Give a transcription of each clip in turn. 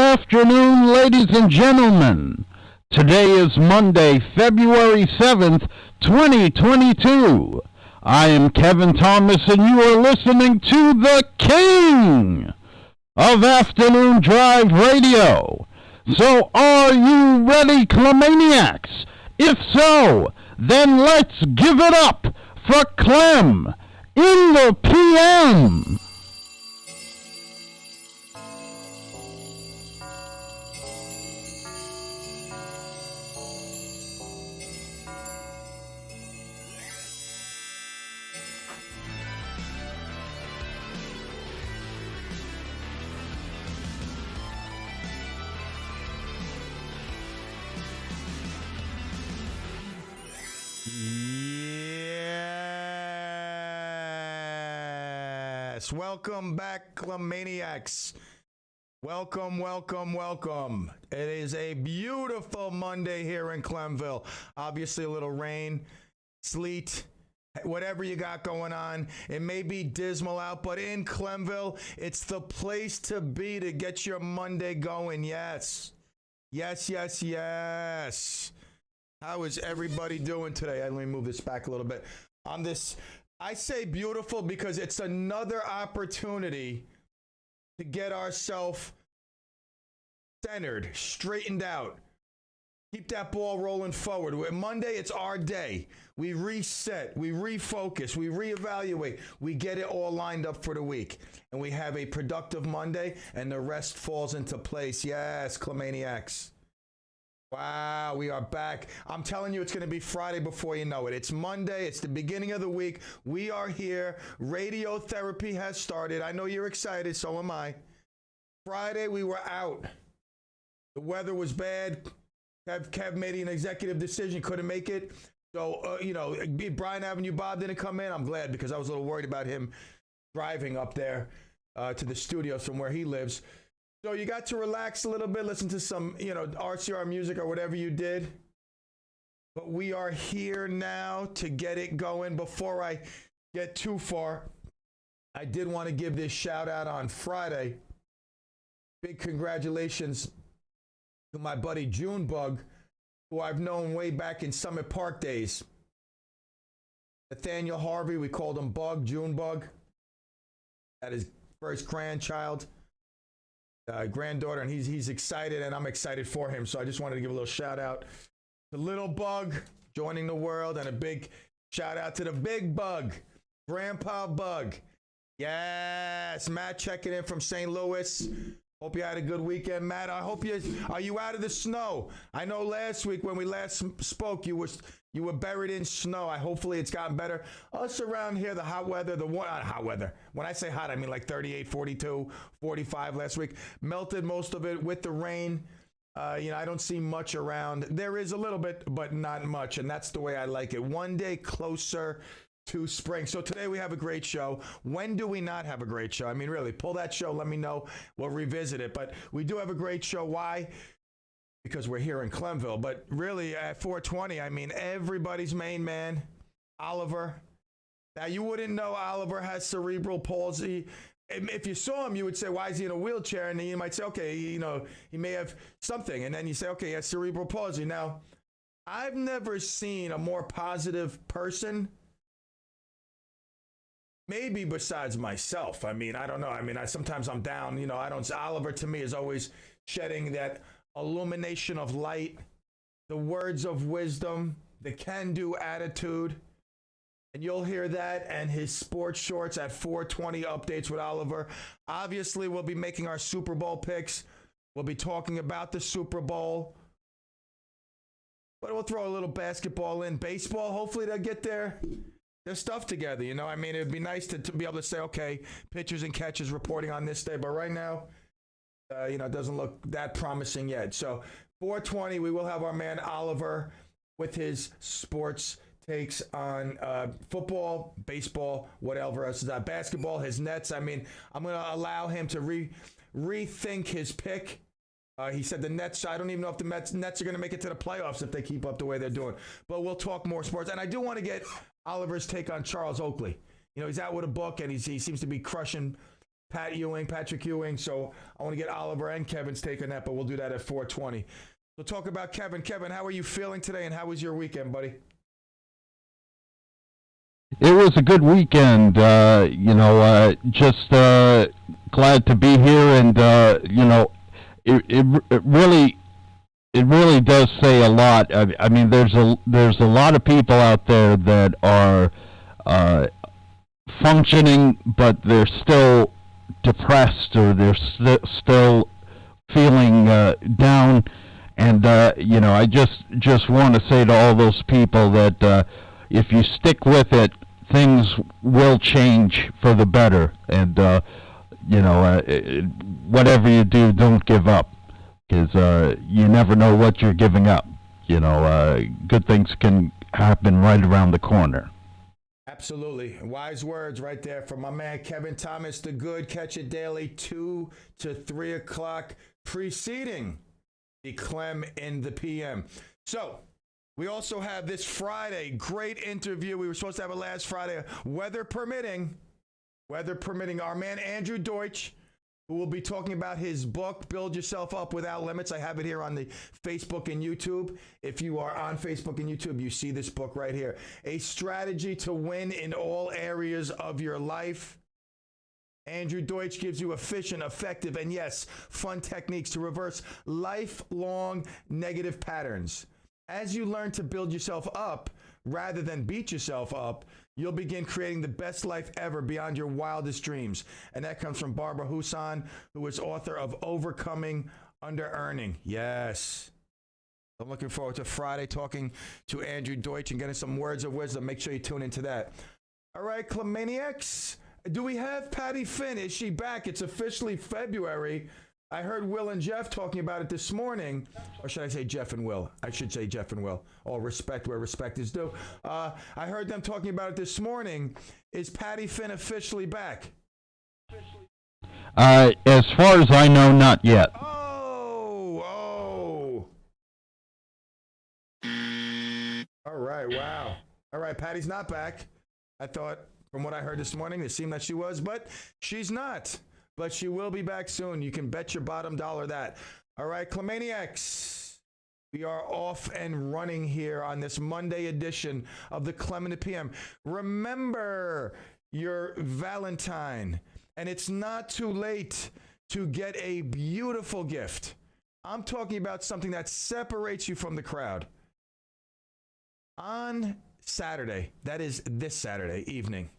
afternoon, ladies and gentlemen. Today is Monday, February 7th, 2022. I am Kevin Thomas, and you are listening to the King of Afternoon Drive Radio. So, are you ready, Clemaniacs? If so, then let's give it up for Clem in the PM. Welcome back, Clemaniacs. Welcome. It is a beautiful Monday here in Clemville. Obviously a little rain, sleet, whatever you got going on. It may be dismal out, but in Clemville, it's the place to be to get your Monday going. Yes. How is everybody doing today? Let me move this back a little bit. On this, I say beautiful because it's another opportunity to get ourselves centered, straightened out. Keep that ball rolling forward. Monday, it's our day. We reset, we refocus, we reevaluate. We get it all lined up for the week. And we have a productive Monday, and the rest falls into place. Yes, Clemaniacs. Wow, we are back. I'm telling you, it's going to be Friday before you know it. It's Monday. It's the beginning of the week. We are here. Radiotherapy has started. I know you're excited. So am I. Friday, we were out. The weather was bad. Kev made an executive decision. Couldn't make it. So, Bryan Avenue Bob didn't come in. I'm glad because I was a little worried about him driving up there to the studios from where he lives. So you got to relax a little bit, listen to some, RCR music or whatever you did. But we are here now to get it going. Before I get too far, I did want to give this shout out on Friday. Big congratulations to my buddy Junebug, who I've known way back in Summit Park days. Nathaniel Harvey, we called him Bug, Junebug. That is first grandchild. Granddaughter, and he's excited, and I'm excited for him. So I just wanted to give a little shout out to Little Bug joining the world, and a big shout out to the Big Bug, Grandpa Bug. Yes, Matt checking in from St. Louis. Hope you had a good weekend, Matt. Are you out of the snow? I know last week when we last spoke, you were buried in snow. Hopefully it's gotten better. Us around here, the hot weather, hot weather. When I say hot, I mean like 38, 42, 45 last week. Melted most of it with the rain. I don't see much around. There is a little bit, but not much. And that's the way I like it. One day closer to spring. So today we have a great show. When do we not have a great show? I mean, really, pull that show. Let me know. We'll revisit it. But we do have a great show. Why? Because we're here in Clemville. But really, at 420, I mean, everybody's main man, Oliver. Now, you wouldn't know Oliver has cerebral palsy. If you saw him, you would say, why is he in a wheelchair? And then you might say, okay, he may have something. And then you say, okay, he has cerebral palsy. Now, I've never seen a more positive person, maybe besides myself. I mean, I don't know. I mean, sometimes I'm down. Oliver to me is always shedding that illumination of light, the words of wisdom, the can-do attitude. And you'll hear that and his sports shorts at 420 updates with Oliver. Obviously, we'll be making our Super Bowl picks. We'll be talking about the Super Bowl. But we'll throw a little basketball in. Baseball, hopefully they'll get their stuff together. I mean, it'd be nice to be able to say, okay, pitchers and catchers reporting on this day. But right now, it doesn't look that promising yet. So 420, we will have our man Oliver with his sports takes on football, baseball, whatever else is that. Basketball, his Nets. I mean, I'm going to allow him to rethink his pick. He said the Nets, I don't even know if the Nets are going to make it to the playoffs if they keep up the way they're doing. But we'll talk more sports. And I do want to get Oliver's take on Charles Oakley. He's out with a book, and he seems to be crushing Patrick Ewing. So I want to get Oliver and Kevin's take on that, but we'll do that at 4:20. We'll talk about Kevin. Kevin, how are you feeling today, and how was your weekend, buddy? It was a good weekend. Just glad to be here, and it really does say a lot. I mean, there's a lot of people out there that are functioning, but they're still depressed, or they're still feeling down. And I just want to say to all those people that if you stick with it, things will change for the better. And whatever you do, don't give up, because you never know what you're giving up. Good things can happen right around the corner. Absolutely. Wise words right there from my man, Kevin Thomas, the good. Catch it daily, 2 to 3 o'clock, preceding the CLEM in the PM. So we also have this Friday, great interview. We were supposed to have it last Friday, weather permitting, our man Andrew Deutsch, who will be talking about his book, Build Yourself Up Without Limits. I have it here on the Facebook and YouTube. If you are on Facebook and YouTube, you see this book right here. A strategy to win in all areas of your life. Andrew Deutsch gives you efficient, effective, and yes, fun techniques to reverse lifelong negative patterns. As you learn to build yourself up rather than beat yourself up, you'll begin creating the best life ever beyond your wildest dreams. And that comes from Barbara Husan, who is author of Overcoming Under-Earning. Yes. I'm looking forward to Friday talking to Andrew Deutsch and getting some words of wisdom. Make sure you tune into that. All right, Clemaniacs. Do we have Patty Finn? Is she back? It's officially February. I heard Will and Jeff talking about it this morning. Or should I say Jeff and Will? I should say Jeff and Will. All respect where respect is due. I heard them talking about it this morning. Is Patty Finn officially back? As far as I know, not yet. Oh. All right, wow. All right, Patty's not back. I thought, from what I heard this morning, it seemed that she was, but she's not. But she will be back soon. You can bet your bottom dollar that. All right, Clemaniacs, we are off and running here on this Monday edition of the CLEM in the PM. Remember your Valentine, and it's not too late to get a beautiful gift. I'm talking about something that separates you from the crowd. On Saturday, that is this Saturday evening.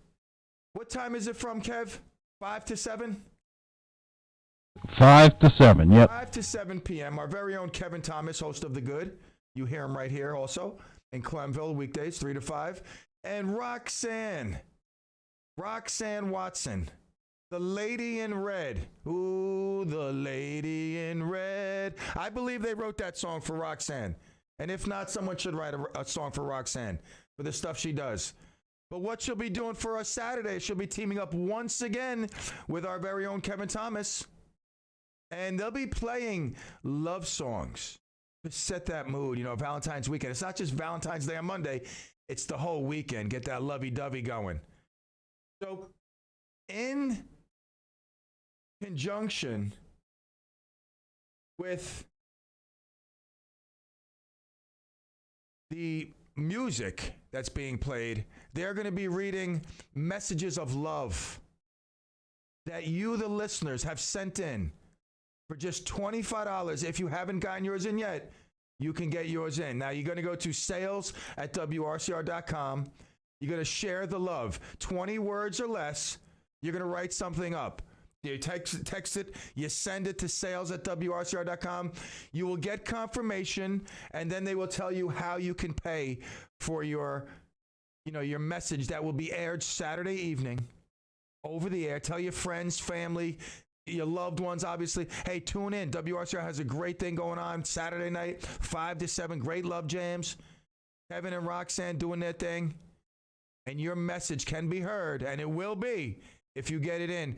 What time is it from, Kev? 5 to 7? 5 to 7, yep. 5 to 7 p.m. Our very own Kevin Thomas, host of The Good. You hear him right here also in Clemville, weekdays, 3 to 5. And Roxanne Watson, the lady in red. Ooh, the lady in red. I believe they wrote that song for Roxanne. And if not, someone should write a song for Roxanne for the stuff she does. But what she'll be doing for us Saturday, she'll be teaming up once again with our very own Kevin Thomas. And they'll be playing love songs to set that mood, Valentine's weekend. It's not just Valentine's Day on Monday. It's the whole weekend. Get that lovey-dovey going. So in conjunction with the music that's being played, they're going to be reading messages of love that you, the listeners, have sent in for just $25. If you haven't gotten yours in yet, you can get yours in. Now, you're going to go to sales@wrcr.com. You're going to share the love. 20 words or less. You're going to write something up. You text it, you send it to sales@wrcr.com. You will get confirmation, and then they will tell you how you can pay for your message that will be aired Saturday evening over the air. Tell your friends, family, your loved ones, obviously. Hey, tune in. WRCR has a great thing going on Saturday night, 5 to 7. Great love jams. Kevin and Roxanne doing their thing. And your message can be heard, and it will be if you get it in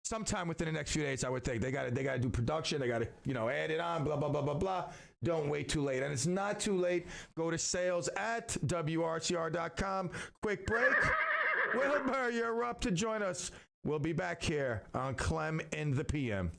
sometime within the next few days. I would think they got to do production. They got to add it on. Blah blah blah blah blah. Don't wait too late, and it's not too late. Go to sales@wrcr.com. Quick break. Wilbur, you're up to join us. We'll be back here on Clem in the PM.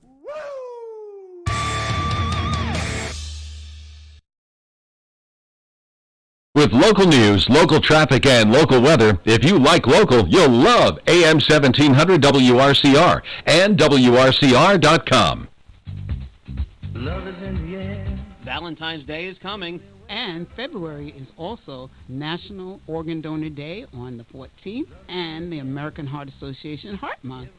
With local news, local traffic, and local weather, if you like local, you'll love AM 1700 WRCR and WRCR.com. Love is in the air. Valentine's Day is coming. And February is also National Organ Donor Day on the 14th and the American Heart Association Heart Month.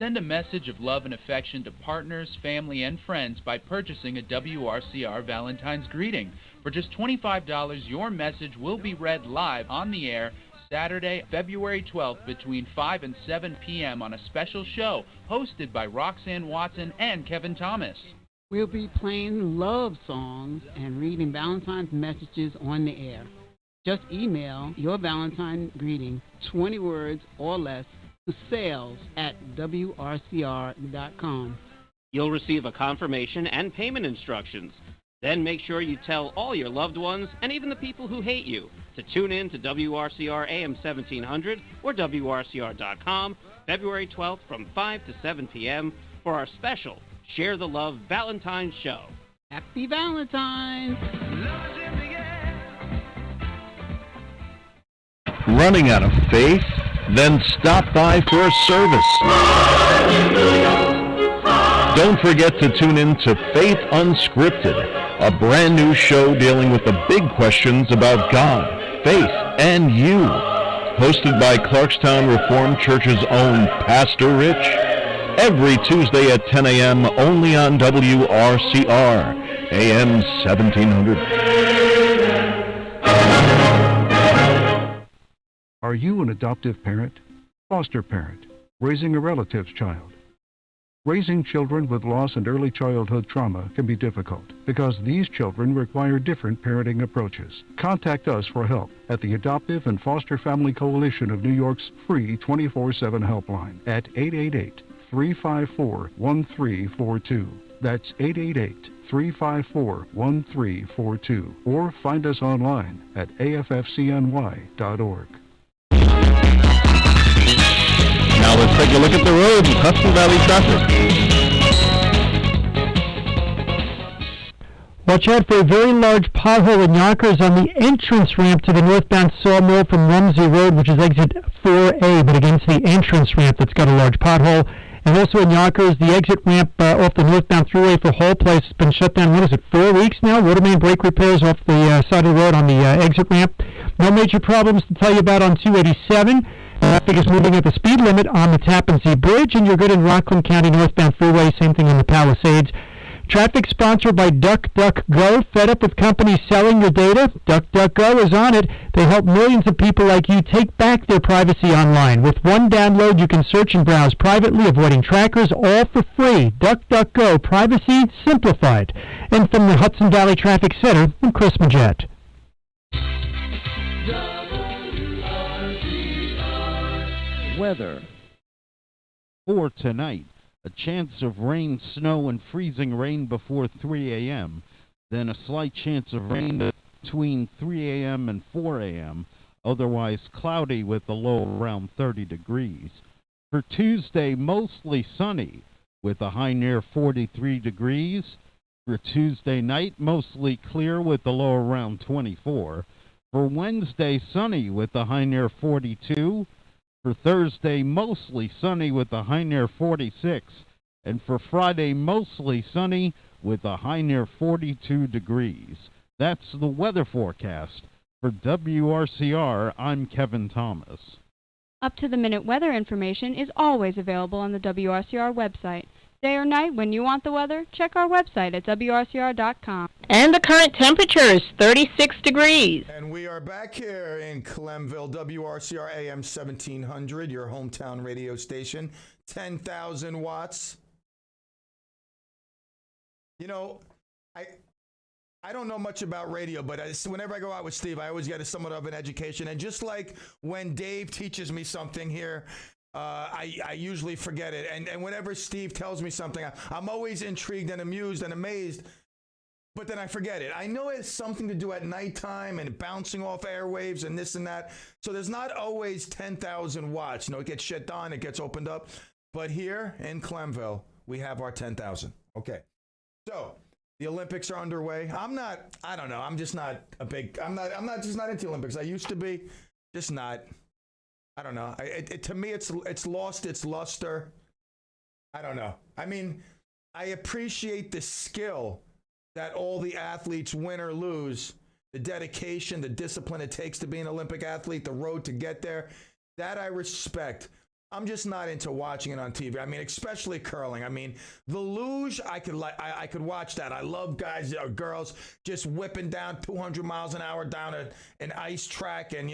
Send a message of love and affection to partners, family, and friends by purchasing a WRCR Valentine's greeting. For just $25, your message will be read live on the air Saturday, February 12th between 5 and 7 p.m. on a special show hosted by Roxanne Watson and Kevin Thomas. We'll be playing love songs and reading Valentine's messages on the air. Just email your Valentine greeting, 20 words or less, to sales@wrcr.com. You'll receive a confirmation and payment instructions. Then make sure you tell all your loved ones and even the people who hate you to tune in to WRCR AM 1700 or WRCR.com February 12th from 5 to 7 p.m. for our special Share the Love Valentine's Show. Happy Valentine's! Running out of faith? Then stop by for a service. Don't forget to tune in to Faith Unscripted, a brand new show dealing with the big questions about God, faith, and you. Hosted by Clarkstown Reformed Church's own Pastor Rich. Every Tuesday at 10 a.m. only on WRCR, AM 1700. Are you an adoptive parent, foster parent, raising a relative's child? Raising children with loss and early childhood trauma can be difficult because these children require different parenting approaches. Contact us for help at the Adoptive and Foster Family Coalition of New York's free 24/7 helpline at 888-354-1342. That's 888-354-1342. Or find us online at affcny.org. Now let's take a look at the road and Hudson Valley traffic. Watch out for a very large pothole in Yonkers on the entrance ramp to the northbound Sawmill from Rumsey Road, which is exit 4A, but against the entrance ramp that's got a large pothole. And also in Yonkers, the exit ramp off the northbound thruway for Hall Place has been shut down, 4 weeks now? Water main brake repairs off the side of the road on the exit ramp. No major problems to tell you about on 287. Traffic is moving at the speed limit on the Tappan Zee Bridge, and you're good in Rockland County northbound freeway, same thing on the Palisades. Traffic sponsored by DuckDuckGo. Fed up with companies selling your data? DuckDuckGo is on it. They help millions of people like you take back their privacy online. With one download, you can search and browse privately, avoiding trackers, all for free. DuckDuckGo, privacy simplified. And from the Hudson Valley Traffic Center, I'm Chris Majette. Weather for tonight. A chance of rain, snow, and freezing rain before 3 a.m. Then a slight chance of rain between 3 a.m. and 4 a.m. Otherwise cloudy with a low around 30 degrees. For Tuesday, mostly sunny with a high near 43 degrees. For Tuesday night, mostly clear with a low around 24. For Wednesday, sunny with a high near 42. For Thursday, mostly sunny with a high near 46. And for Friday, mostly sunny with a high near 42 degrees. That's the weather forecast. For WRCR, I'm Kevin Thomas. Up-to-the-minute weather information is always available on the WRCR website. Day or night, when you want the weather, check our website at WRCR.com. And the current temperature is 36 degrees. And we are back here in Clemville, WRCR AM 1700, your hometown radio station, 10,000 watts. You know, I don't know much about radio, but whenever I go out with Steve, I always get somewhat of an education. And just like when Dave teaches me something here, I usually forget it. And whenever Steve tells me something, I'm always intrigued and amused and amazed, but then I forget it. I know it's something to do at nighttime and bouncing off airwaves and this and that. So there's not always 10,000 watts. You know, it gets shut down, it gets opened up. But here in Clemville, we have our 10,000. Okay. So the Olympics are underway. I don't know. I'm just not a big, I'm not just not into the Olympics. I used to be, just not. I don't know. To me, it's lost its luster. I don't know. I mean, I appreciate the skill that all the athletes win or lose, the dedication, the discipline it takes to be an Olympic athlete, the road to get there. That I respect. I'm just not into watching it on TV. I mean, especially curling. I mean, the luge, I could watch that. I love guys or girls just whipping down 200 miles an hour down an ice track, and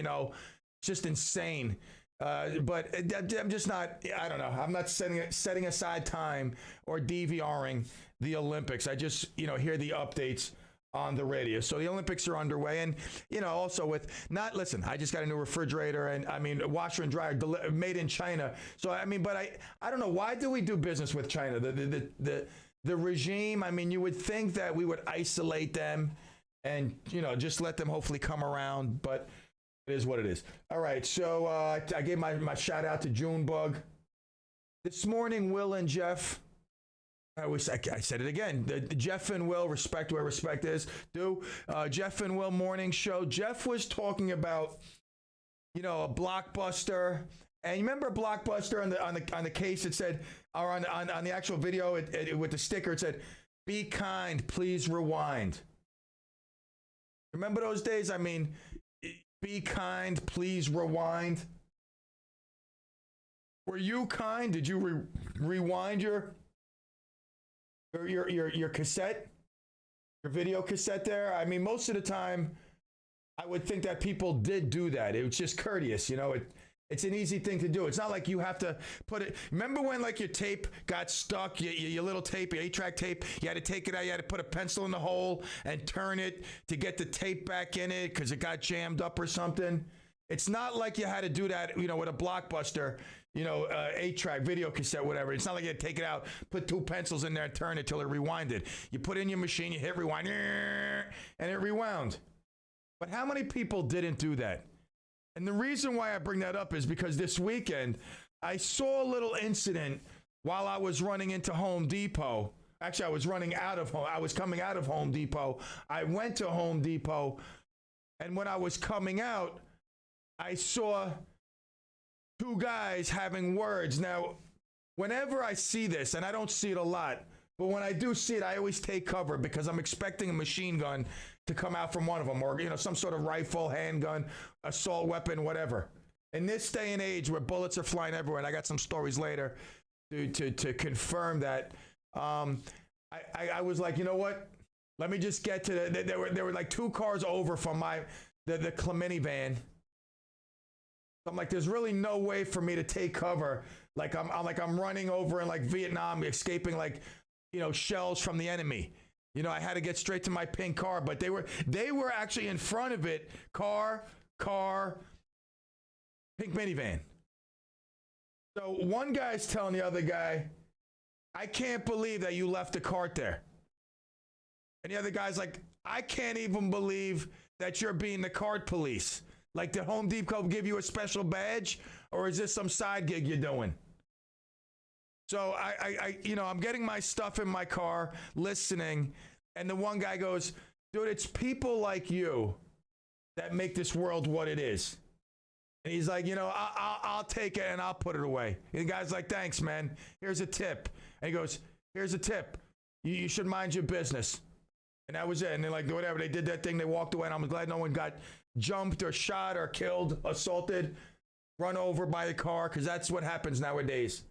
just insane. But I'm just not. I don't know. I'm not setting aside time or DVRing the Olympics. I just hear the updates on the radio. So the Olympics are underway, and also with listen, I just got a new refrigerator, and I mean washer and dryer made in China. So I mean, but I don't know, why do we do business with China? The regime, I mean, you would think that we would isolate them and just let them hopefully come around, but it is what it is. All right, so I gave my shout out to Junebug this morning. Will and Jeff, I said it again. Jeff and Will, respect where respect is due. Jeff and Will morning show. Jeff was talking about, a Blockbuster, and you remember Blockbuster on the case it said, or on the actual video with the sticker it said, "Be kind, please rewind." Remember those days? I mean, be kind, please rewind. Were you kind? Did you rewind your cassette, your video cassette there? I mean, most of the time, I would think that people did do that. It was just courteous, it's an easy thing to do. It's not like you have to put it. Remember when your tape got stuck, your little tape, your 8-track tape, you had to take it out, you had to put a pencil in the hole and turn it to get the tape back in it because it got jammed up or something. It's not like you had to do that, with a Blockbuster, 8-track video cassette, whatever. It's not like you had to take it out, put 2 pencils in there and turn it till it rewinded. You put in your machine, you hit rewind, and it rewound. But how many people didn't do that? And the reason why I bring that up is because this weekend, I saw a little incident while I was running into Home Depot. Actually, I was running out of home. I was coming out of Home Depot. I went to Home Depot, and when I was coming out, I saw 2 guys having words. Now, whenever I see this, and I don't see it a lot, but when I do see it, I always take cover because I'm expecting a machine gun to come out from one of them, or some sort of rifle, handgun, assault weapon, whatever. In this day and age where bullets are flying everywhere, and I got some stories later to confirm that, I was like, you know what? Let me just get to there were like 2 cars over from the CLEM minivan. I'm like, there's really no way for me to take cover. Like I'm running over in Vietnam, escaping shells from the enemy. I had to get straight to my pink car, but they were actually in front of it. Car, pink minivan. So one guy's telling the other guy, "I can't believe that you left the cart there." And the other guy's like, "I can't even believe that you're being the cart police. Like, did Home Depot give you a special badge, or is this some side gig you're doing?" So I'm getting my stuff in my car, listening, and the one guy goes, "Dude, it's people like you that make this world what it is." And he's like, I'll take it and I'll put it away. And the guy's like, "Thanks, man. Here's a tip." And he goes, "Here's a tip. You should mind your business." And that was it. And they're like, whatever. They did that thing. They walked away. And I'm glad no one got jumped or shot or killed, assaulted, run over by a car, because that's what happens nowadays.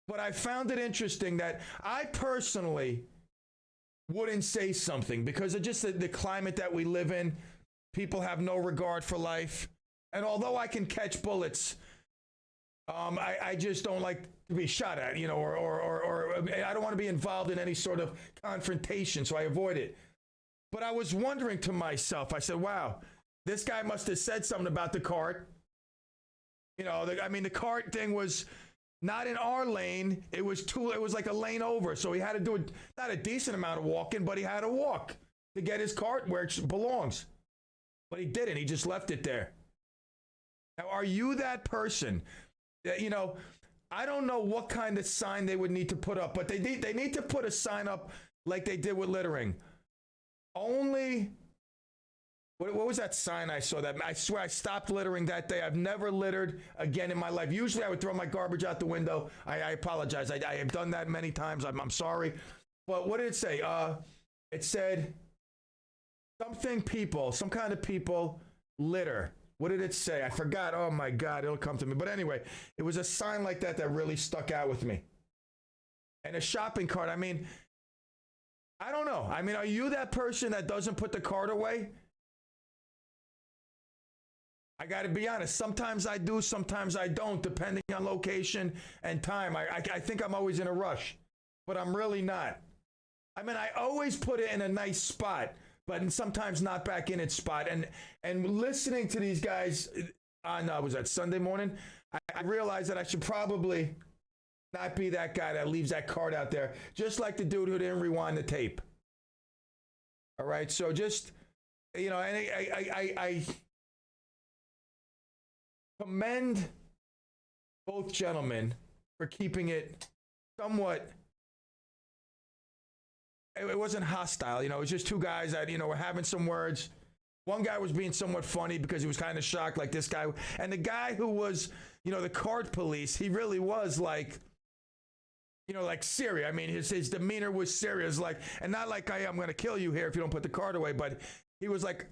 But I found it interesting that I personally wouldn't say something because of just the climate that we live in. People have no regard for life. And although I can catch bullets, I just don't like to be shot at, or I don't want to be involved in any sort of confrontation, so I avoid it. But I was wondering to myself, I said, wow, this guy must have said something about the cart. The cart thing was not in our lane. It was like a lane over. So he had to do not a decent amount of walking, but he had to walk to get his cart where it belongs. But he didn't. He just left it there. Now, are you that person that, I don't know what kind of sign they would need to put up, but they need to put a sign up like they did with littering. Only, what was that sign I saw? That I swear I stopped littering that day. I've never littered again in my life. Usually I would throw my garbage out the window. I apologize. I have done that many times. I'm sorry. But what did it say? It said something people, some kind of people litter. What did it say? I forgot. Oh my God, it'll come to me. But anyway, it was a sign like that that really stuck out with me. And a shopping cart. I mean, I don't know. I mean, are you that person that doesn't put the cart away? I got to be honest. Sometimes I do, sometimes I don't, depending on location and time. I think I'm always in a rush, but I'm really not. I mean, I always put it in a nice spot, but sometimes not back in its spot. And listening to these guys on, was that Sunday morning? I realized that I should probably not be that guy that leaves that card out there, just like the dude who didn't rewind the tape. All right, so just, you know, and I commend both gentlemen for keeping it somewhat, it wasn't hostile, you know, it was just two guys that, you know, were having some words. One guy was being somewhat funny because he was kind of shocked, like this guy. And the guy who was, you know, the cart police, he really was like, you know, like serious. I mean, his demeanor was serious, like, and not like I'm going to kill you here if you don't put the card away, but he was like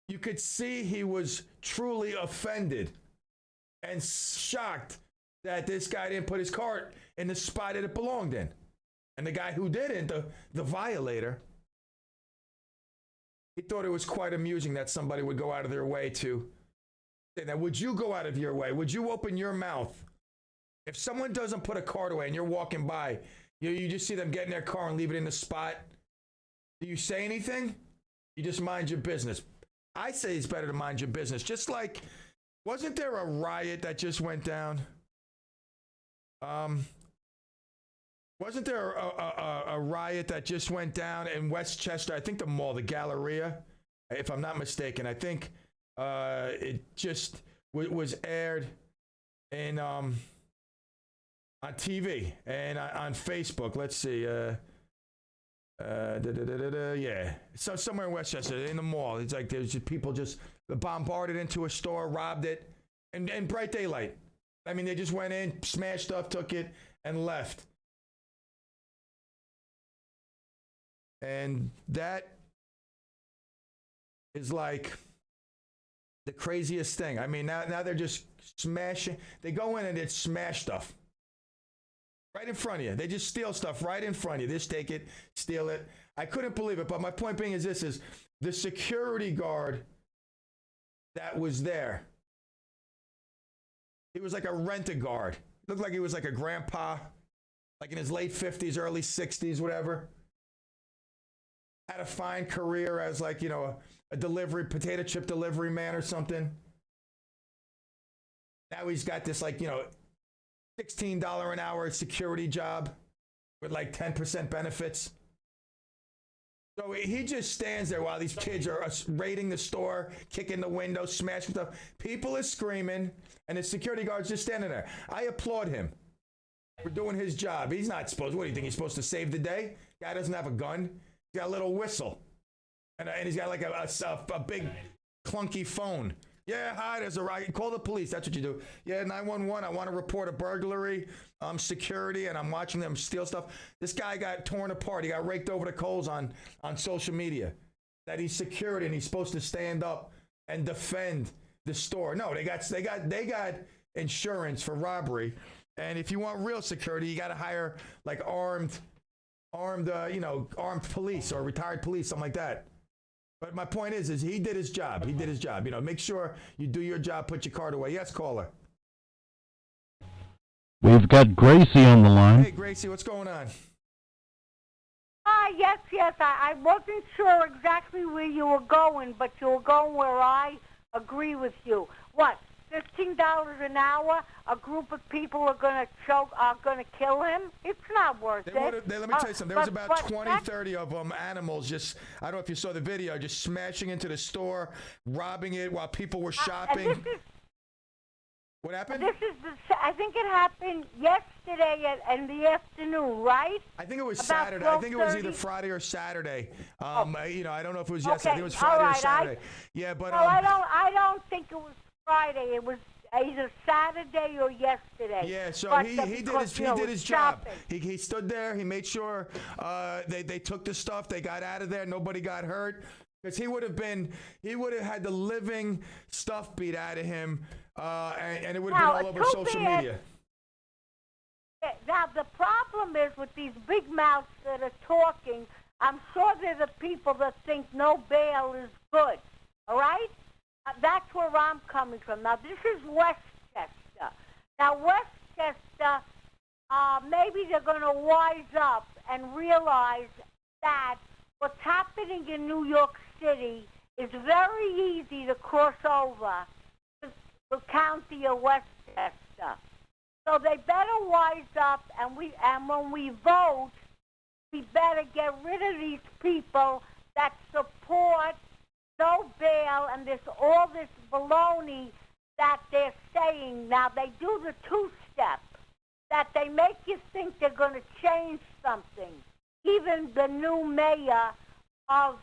you could see he was truly offended and shocked that this guy didn't put his cart in the spot that it belonged in. And the guy who didn't, the violator, he thought it was quite amusing that somebody would go out of their way to say that. Would you go out of your way? Would you open your mouth? If someone doesn't put a cart away and you're walking by, you just see them get in their car and leave it in the spot. Do you say anything? You just mind your business. I say it's better to mind your business. Just like, wasn't there a riot that just went down? Wasn't there a riot that just went down in Westchester? I think the mall, the Galleria, if I'm not mistaken. I think it just was aired in on TV and on Facebook. Let's see. Yeah. So somewhere in Westchester, in the mall. It's like there's just people just bombarded into a store, robbed it, in bright daylight. I mean, they just went in, smashed stuff, took it, and left. And that is like the craziest thing. I mean, now they're just smashing. They go in and they smash stuff right in front of you. They just steal stuff right in front of you. Just take it, steal it. I couldn't believe it. But my point being is this is the security guard that was there. He was like a rent-a-guard. Looked like he was like a grandpa, like in his late 50s, early 60s, whatever. Had a fine career as like, you know, a potato chip delivery man or something. Now he's got this like, you know, $16 an hour security job with like 10% benefits. So he just stands there while these kids are raiding the store, kicking the window, smashing stuff. People are screaming, and the security guard's just standing there. I applaud him for doing his job. He's not supposed, what do you think, he's supposed to save the day? Guy doesn't have a gun. He's got a little whistle. And he's got like a big clunky phone. Yeah, hi, there's a riot. Call the police. That's what you do. Yeah, 911. I want to report a burglary. Security, and I'm watching them steal stuff. This guy got torn apart. He got raked over the coals on social media. That he's security and he's supposed to stand up and defend the store. No, they got insurance for robbery. And if you want real security, you got to hire like armed police or retired police, something like that. But my point is he did his job. He did his job. You know, make sure you do your job, put your card away. Yes, caller. We've got Gracie on the line. Hey, Gracie, what's going on? Yes. I wasn't sure exactly where you were going, but you were going where I agree with you. What? $15 an hour? A group of people are going to kill him? It's not worth it. Let me tell you something. There was about 20, 30 of them, animals, just, I don't know if you saw the video, just smashing into the store, robbing it while people were shopping. What happened? I think it happened yesterday in the afternoon, right? I think it was About Saturday. I think it was 12:30. either Friday or Saturday. You know, I don't know if it was Okay, yesterday. I think it was Friday all or right, Saturday. Yeah, but No, I don't think it was Friday. It was either Saturday or yesterday. yeah, so But, he did because, his you know, job. shopping. He stood there. He made sure they took the stuff. They got out of there. Nobody got hurt. Because he would have had the living stuff beat out of him, and it would have been all over social media. Now, the problem is with these big mouths that are talking, I'm sure they're the people that think no bail is good, all right? That's where I'm coming from. Now, this is Westchester. Now, Westchester, maybe they're going to wise up and realize that what's happening in New York City is very easy to cross over to the county of Westchester. So they better wise up, and when we vote, we better get rid of these people that support no bail and all this baloney that they're saying. Now, they do the two-step, that they make you think they're going to change something. Even the new mayor of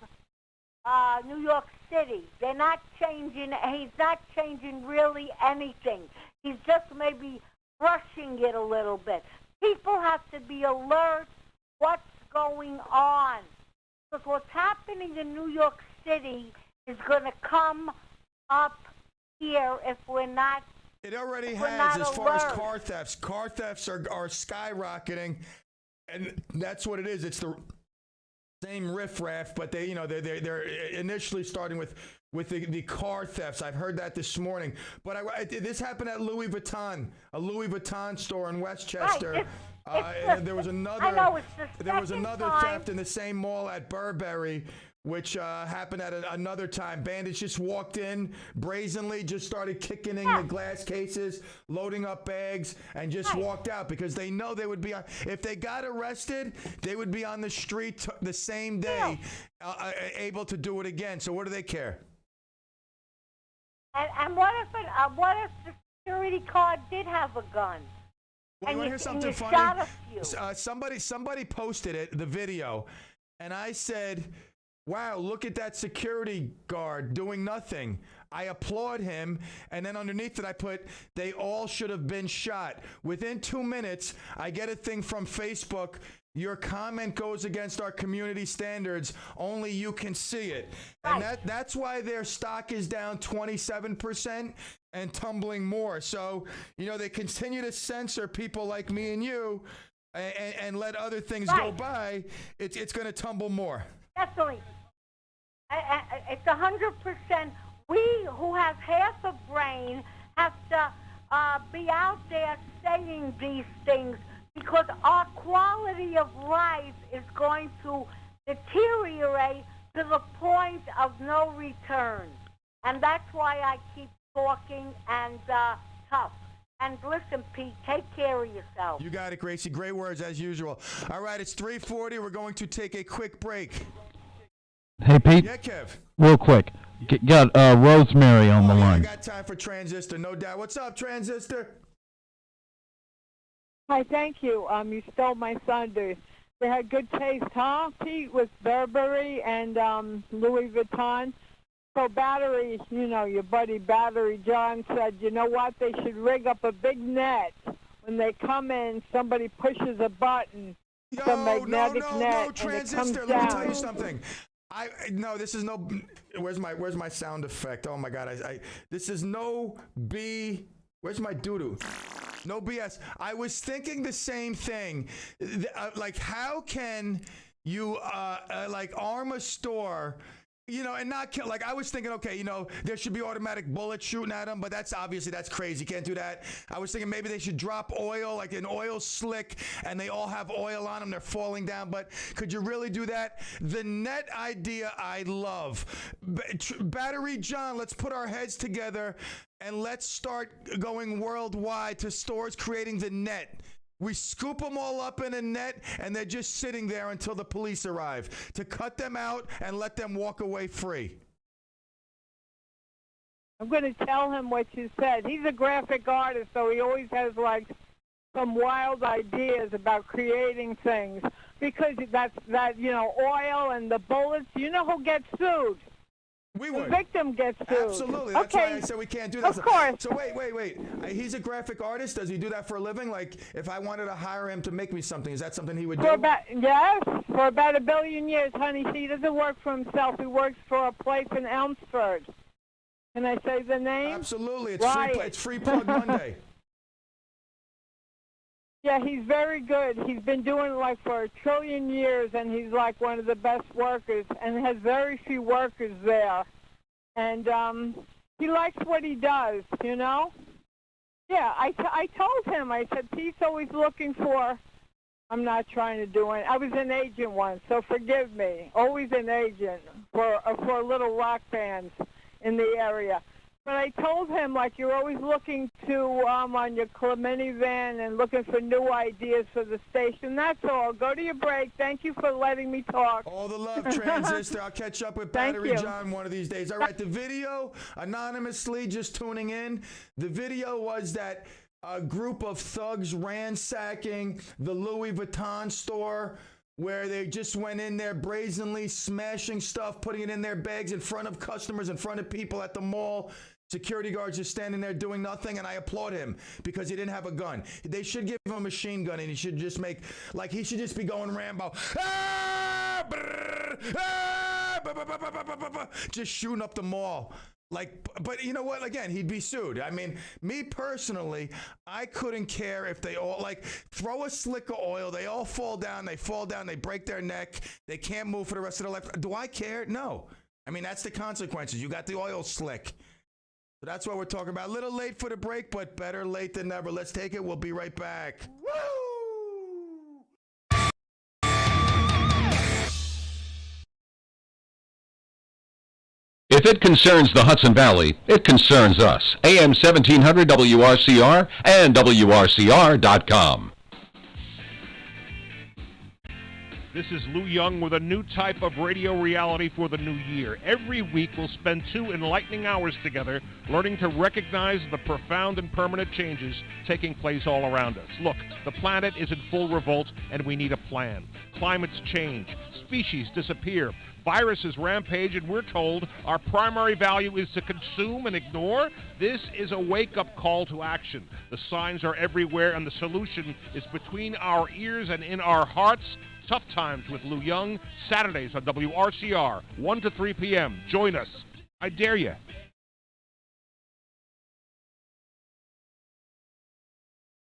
New York City, they're not changing. He's not changing really anything. He's just maybe brushing it a little bit. People have to be alert what's going on, because what's happening in New York City is going to come up here if we're not. It already has, as far as car thefts. Car thefts are skyrocketing, and that's what it is. It's the same riffraff, but they're initially starting with the car thefts. I've heard that this morning, but this happened at Louis Vuitton, a Louis Vuitton store in Westchester. Right. There was another. I know, it's the another time. theft in the same mall at Burberry, which happened at another time. Bandits just walked in brazenly, just started kicking in the glass cases, loading up bags, and just walked out because they know they would be if they got arrested, they would be on the street the same day, able to do it again. So what do they care? And what if the security guard did have a gun? Well, you want to hear something funny? Shot a few. Somebody posted the video, and I said, wow, look at that security guard doing nothing. I applaud him. And then underneath it, I put, they all should have been shot. Within 2 minutes, I get a thing from Facebook. Your comment goes against our community standards. Only you can see it. And that's why their stock is down 27% and tumbling more. So, they continue to censor people like me and you and let other things go by. It's going to tumble more. Definitely. It's 100%. We who have half a brain have to be out there saying these things, because our quality of life is going to deteriorate to the point of no return. And that's why I keep talking and tough. And listen, Pete, take care of yourself. You got it, Gracie. Great words, as usual. All right, it's 3:40. We're going to take a quick break. Hey, Pete. Yeah, Kev. Real quick. Got Rosemary on the line. I got time for Transistor, no doubt. What's up, Transistor? Hi, thank you. You stole my thunder. They had good taste, huh, Pete, with Burberry and Louis Vuitton? So Battery, your buddy Battery John said, you know what, they should rig up a big net. When they come in, somebody pushes a button, some magnetic net, and Transistor, it comes let down. me tell you something. This is no. Where's my sound effect? Oh my God! This is no B. Where's my doo-doo? No BS. I was thinking the same thing. Like, how can you arm a store? And not kill. Like, I was thinking, okay, there should be automatic bullets shooting at them, but that's crazy. You can't do that. I was thinking maybe they should drop oil, like an oil slick, and they all have oil on them. They're falling down. But could you really do that? The net idea I love. Battery John, let's put our heads together and let's start going worldwide to stores creating the net. We scoop them all up in a net, and they're just sitting there until the police arrive to cut them out and let them walk away free. I'm going to tell him what you said. He's a graphic artist, so he always has, like, some wild ideas about creating things. Because that, you know, oil and the bullets, you know who gets sued? We The would. victim gets sued. Absolutely. That's okay. why I said we can't do that. Of course. So wait. He's a graphic artist. Does he do that for a living? Like, if I wanted to hire him to make me something, is that something he would do? For about 1 billion years, honey. He doesn't work for himself. He works for a place in Elmsford. Can I say the name? Absolutely. It's Riot. free. It's Free Plug Monday. Yeah, he's very good. He's been doing it like for 1 trillion years, and he's like one of the best workers, and has very few workers there. And he likes what he does, you know? Yeah, I told him, I said, Pete's always looking for, I'm not trying to do it. I was an agent once, so forgive me. Always an agent for little rock bands in the area. But I told him, like, you're always looking to, on your CLEM van and looking for new ideas for the station. That's all. Go to your break. Thank you for letting me talk. All the love, Transistor. I'll catch up with Battery John one of these days. All right, the video, anonymously just tuning in, the video was that a group of thugs ransacking the Louis Vuitton store, where they just went in there brazenly smashing stuff, putting it in their bags in front of customers, in front of people at the mall. Security guards just standing there doing nothing, and I applaud him because he didn't have a gun. They should give him a machine gun, and he should just he should just be going Rambo. Ah, brr, ah, bah, bah, bah, bah, bah, bah, bah, just shooting up the mall. But you know what? Again, he'd be sued. I mean, me personally, I couldn't care if they all, throw a slick of oil. They all fall down, they break their neck. They can't move for the rest of their life. Do I care? No. I mean, that's the consequences. You got the oil slick. So that's what we're talking about. A little late for the break, but better late than never. Let's take it. We'll be right back. Woo! If it concerns the Hudson Valley, it concerns us. AM 1700 WRCR and WRCR.com. This is Lou Young with a new type of radio reality for the new year. Every week we'll spend 2 enlightening hours together learning to recognize the profound and permanent changes taking place all around us. Look, the planet is in full revolt and we need a plan. Climates change, species disappear, viruses rampage, and we're told our primary value is to consume and ignore. This is a wake-up call to action. The signs are everywhere and the solution is between our ears and in our hearts. Tough Times with Lou Young, Saturdays on WRCR, 1 to 3 p.m. Join us. I dare you.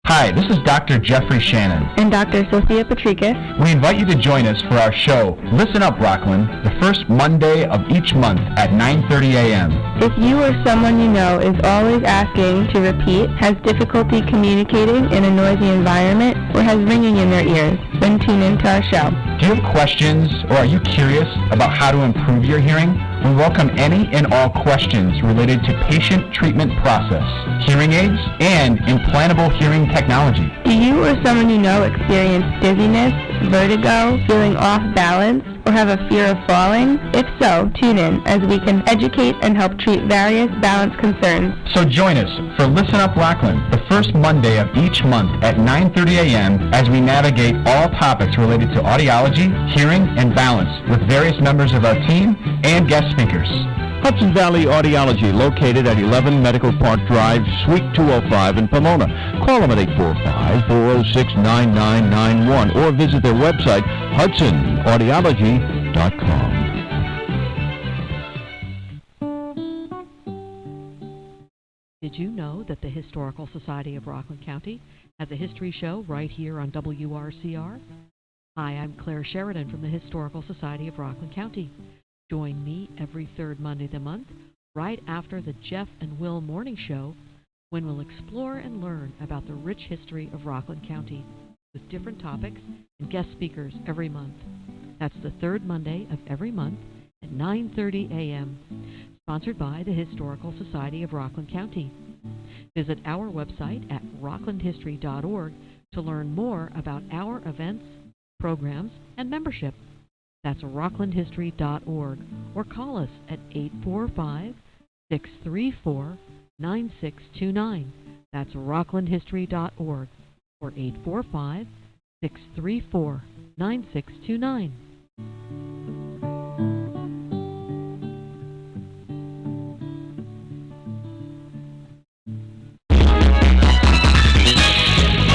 Hi, this is Dr. Jeffrey Shannon. And Dr. Sophia Patricus. We invite you to join us for our show, Listen Up, Rockland, the first Monday of each month at 9:30 a.m. If you or someone you know is always asking to repeat, has difficulty communicating in a noisy environment, or has ringing in their ears, then tune into our show. Do you have questions, or are you curious about how to improve your hearing? We welcome any and all questions related to patient treatment process, hearing aids, and implantable hearing technology. Do you or someone you know experience dizziness, vertigo, feeling off balance, or have a fear of falling? If so, tune in as we can educate and help treat various balance concerns. So join us for Listen Up Rockland, the first Monday of each month at 9:30 a.m. as we navigate all topics related to audiology, hearing, and balance with various members of our team and guest speakers. Hudson Valley Audiology, located at 11 Medical Park Drive, Suite 205 in Pomona. Call them at 845-406-9991 or visit their website, hudsonaudiology.com. Did you know that the Historical Society of Rockland County has a history show right here on WRCR? Hi, I'm Claire Sheridan from the Historical Society of Rockland County. Join me every third Monday of the month, right after the Jeff and Will Morning Show, when we'll explore and learn about the rich history of Rockland County with different topics and guest speakers every month. That's the third Monday of every month at 9:30 a.m., sponsored by the Historical Society of Rockland County. Visit our website at rocklandhistory.org to learn more about our events, programs, and membership. That's rocklandhistory.org, or call us at 634-9629. That's rocklandhistory.org or 845-634-9629.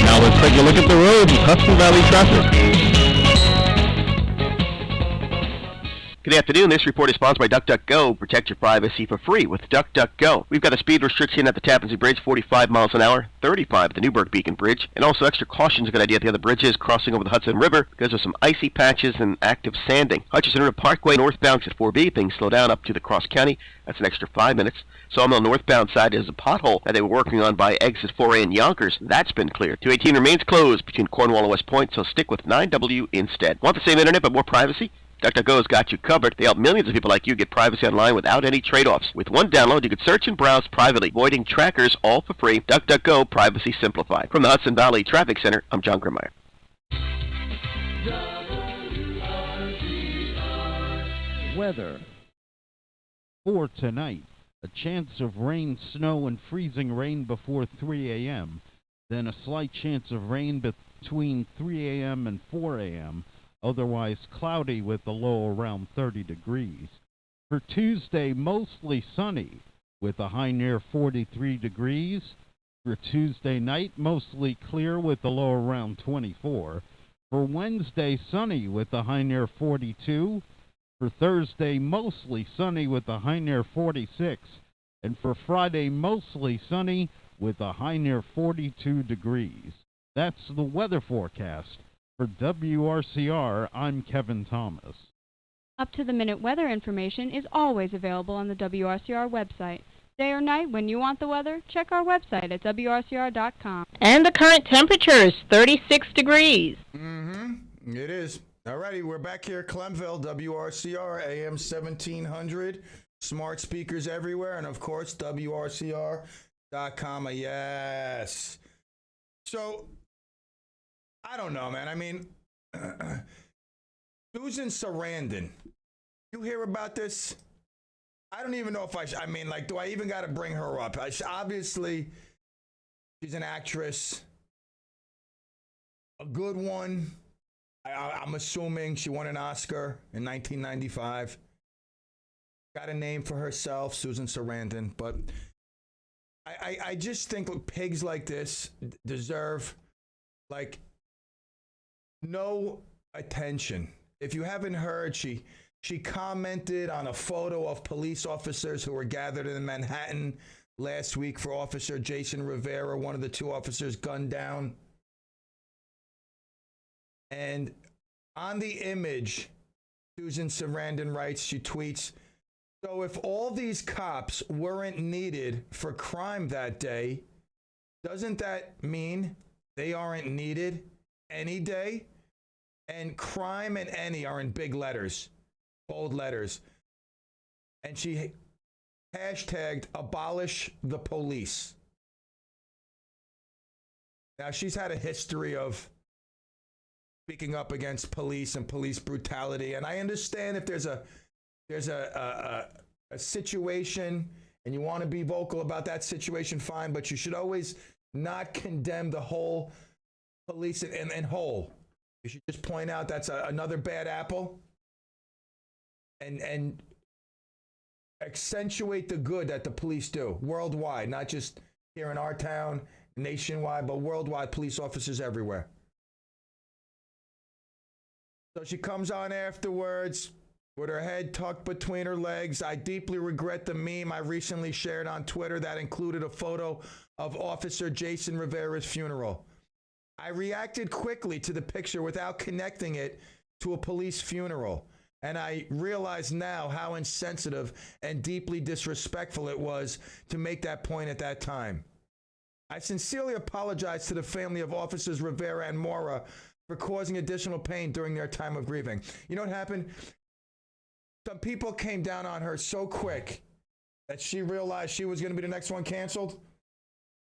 Now let's take a look at the road and Hudson Valley traffic. Good afternoon. This report is sponsored by DuckDuckGo. Protect your privacy for free with DuckDuckGo. We've got a speed restriction at the Tappan Zee Bridge, 45 miles an hour, 35 at the Newburgh Beacon Bridge, and also extra caution is a good idea at the other bridges crossing over the Hudson River because of some icy patches and active sanding. Hutchinson River Parkway northbound at 4B, things slow down up to the Cross County. That's an extra 5 minutes. Sawmill northbound side is a pothole that they were working on by exit 4A in Yonkers. That's been cleared. 218 remains closed between Cornwall and West Point, so stick with 9W instead. Want the same internet but more privacy? DuckDuckGo's got you covered. They help millions of people like you get privacy online without any trade-offs. With one download, you can search and browse privately, avoiding trackers, all for free. DuckDuckGo, privacy simplified. From the Hudson Valley Traffic Center, I'm John Grimmeyer. Weather. For tonight, a chance of rain, snow, and freezing rain before 3 a.m., then a slight chance of rain between 3 a.m. and 4 a.m., otherwise cloudy with a low around 30 degrees. For Tuesday, mostly sunny with a high near 43 degrees. For Tuesday night, mostly clear with a low around 24. For Wednesday, sunny with a high near 42. For Thursday, mostly sunny with a high near 46. And for Friday, mostly sunny with a high near 42 degrees. That's the weather forecast. For WRCR, I'm Kevin Thomas. Up-to-the-minute weather information is always available on the WRCR website. Day or night, when you want the weather, check our website at WRCR.com. And the current temperature is 36 degrees. Mm-hmm. It is. Alrighty, we're back here, Clemville, WRCR, AM 1700. Smart speakers everywhere, and of course, WRCR.com. Yes. So, I don't know, man. I mean, Susan Sarandon. You hear about this? I don't even know if I mean, like, do I even got to bring her up? Obviously, she's an actress. A good one. I'm assuming she won an Oscar in 1995. Got a name for herself, Susan Sarandon. But I just think pigs like this deserve, like, no attention. If you haven't heard, she commented on a photo of police officers who were gathered in Manhattan last week for Officer Jason Rivera, one of the two officers gunned down. And on the image, Susan Sarandon writes, she tweets, so if all these cops weren't needed for crime that day, doesn't that mean they aren't needed any day? And crime and any are in big letters, bold letters. And she hashtagged abolish the police. Now, she's had a history of speaking up against police and police brutality. And I understand if there's a situation and you want to be vocal about that situation, fine, but you should always not condemn the whole police in whole. You should just point out that's another bad apple and accentuate the good that the police do worldwide, not just here in our town, nationwide, but worldwide, police officers everywhere. So she comes on afterwards with her head tucked between her legs. I deeply regret the meme I recently shared on Twitter that included a photo of Officer Jason Rivera's funeral. I reacted quickly to the picture without connecting it to a police funeral. And I realize now how insensitive and deeply disrespectful it was to make that point at that time. I sincerely apologize to the family of Officers Rivera and Mora for causing additional pain during their time of grieving. You know what happened? Some people came down on her so quick that she realized she was going to be the next one canceled,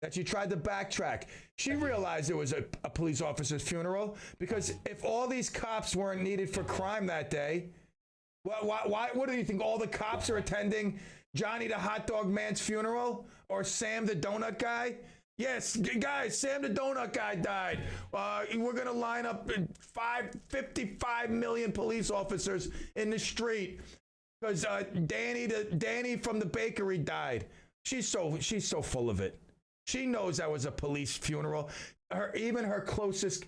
that she tried to backtrack. She realized it was a police officer's funeral, because if all these cops weren't needed for crime that day, what do you think? All the cops are attending Johnny the hot dog man's funeral or Sam the donut guy? Yes, guys, Sam the donut guy died. We're going to line up 55 million police officers in the street because Danny from the bakery died. She's so full of it. She knows that was a police funeral. Even her closest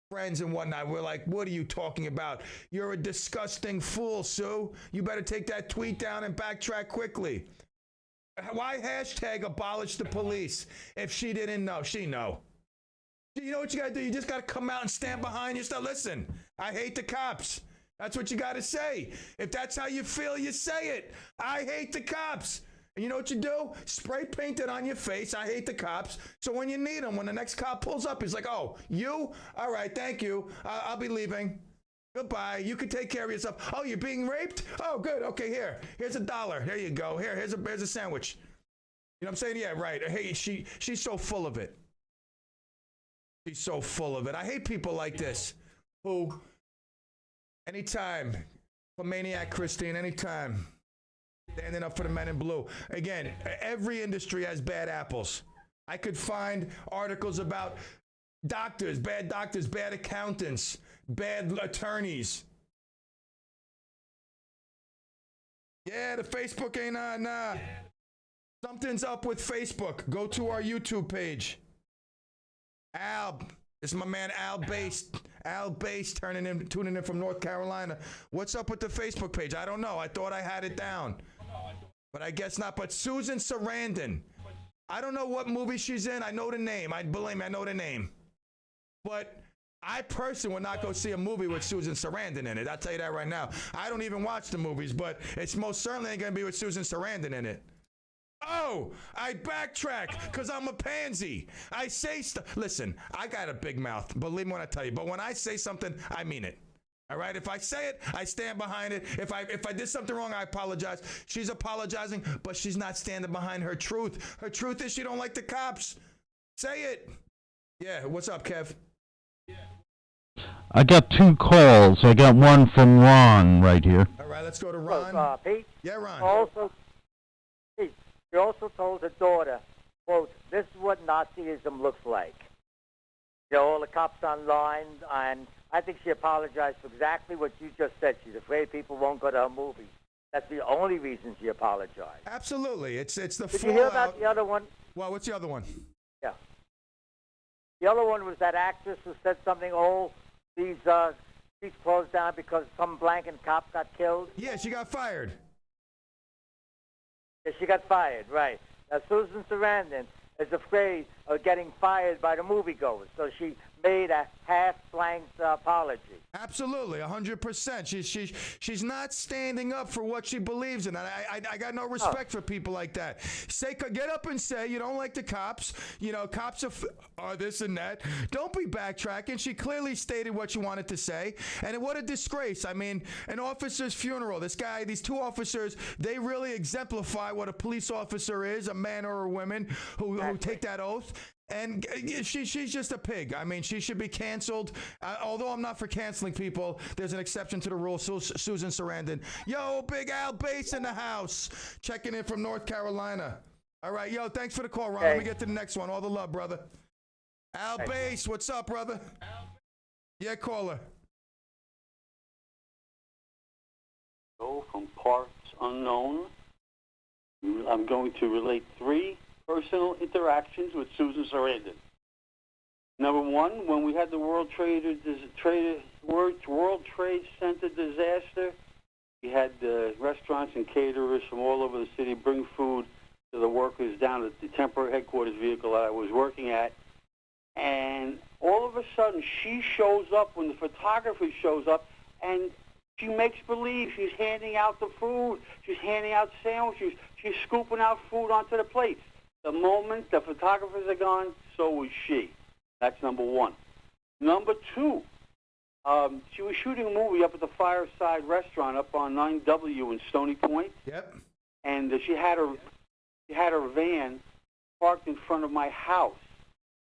friends and whatnot were like, what are you talking about? You're a disgusting fool, Sue. You better take that tweet down and backtrack quickly. Why hashtag abolish the police if she didn't know? She know. You know what you got to do? You just got to come out and stand behind yourself. Listen, I hate the cops. That's what you got to say. If that's how you feel, you say it. I hate the cops. And you know what you do? Spray paint it on your face. I hate the cops. So when you need them, when the next cop pulls up, he's like, oh, you? All right, thank you. I'll be leaving. Goodbye. You can take care of yourself. Oh, you're being raped? Oh, good. Okay, here's $1. There you go. Here's a sandwich. You know what I'm saying? Yeah, right. Hey, she's so full of it. She's so full of it. I hate people like this who, anytime, for Maniac Christine, anytime, standing up for the men in blue. Again, every industry has bad apples. I could find articles about doctors, bad accountants, bad attorneys. Yeah, the Facebook ain't on. Nah. Something's up with Facebook. Go to our YouTube page. Al, this is my man Al Bass. Al Bass tuning in from North Carolina. What's up with the Facebook page? I don't know. I thought I had it down. But I guess not. But Susan Sarandon. I don't know what movie she's in. I know the name. Believe me, I know the name. But I personally would not go see a movie with Susan Sarandon in it. I'll tell you that right now. I don't even watch the movies, but it's most certainly ain't going to be with Susan Sarandon in it. Oh, I backtrack because I'm a pansy. I say stuff. Listen, I got a big mouth. Believe me when I tell you. But when I say something, I mean it. All right? If I say it, I stand behind it. If I did something wrong, I apologize. She's apologizing, but she's not standing behind her truth. Her truth is she don't like the cops. Say it. Yeah, what's up, Kev? I got 2 calls. I got one from Ron right here. All right, let's go to Ron. Pete? Yeah, Ron. Pete, she also told her daughter, quote, this is what Nazism looks like. You know, all the cops online, and I think she apologized for exactly what you just said. She's afraid people won't go to her movies. That's the only reason she apologized. Absolutely. It's the Did you hear about the other one? Well, what's the other one? Yeah. The other one was that actress who said something, these streets closed down because some blanket cop got killed. Yeah, she got fired. Yeah, she got fired, right. Now, Susan Sarandon is afraid of getting fired by the moviegoers, so she made a half-blanked apology. Absolutely, 100%. She's not standing up for what she believes in. I got no respect for people like that. Get up and say you don't like the cops. You know, cops are this and that. Don't be backtracking. She clearly stated what she wanted to say, and what a disgrace. I mean, an officer's funeral. These 2 officers, they really exemplify what a police officer is, a man or a woman who take that oath. And she's just a pig. I mean, she should be canceled. Although I'm not for canceling people, there's an exception to the rule. Susan Sarandon. Yo, Big Al Bass in the house. Checking in from North Carolina. All right, yo, thanks for the call, Ron. Hey. Let me get to the next one. All the love, brother. Al Bass, what's up, brother? Yeah, caller. Go from parts unknown. I'm going to relate 3 personal interactions with Susan Sarandon. Number 1, when we had the World Trade Center disaster, we had restaurants and caterers from all over the city bring food to the workers down at the temporary headquarters vehicle that I was working at. And all of a sudden, she shows up when the photographer shows up, and she makes believe she's handing out the food. She's handing out sandwiches. She's scooping out food onto the plates. The moment the photographers are gone, so is she. That's number 1. Number 2, she was shooting a movie up at the Fireside Restaurant up on 9W in Stony Point. Yep. And she had her van parked in front of my house.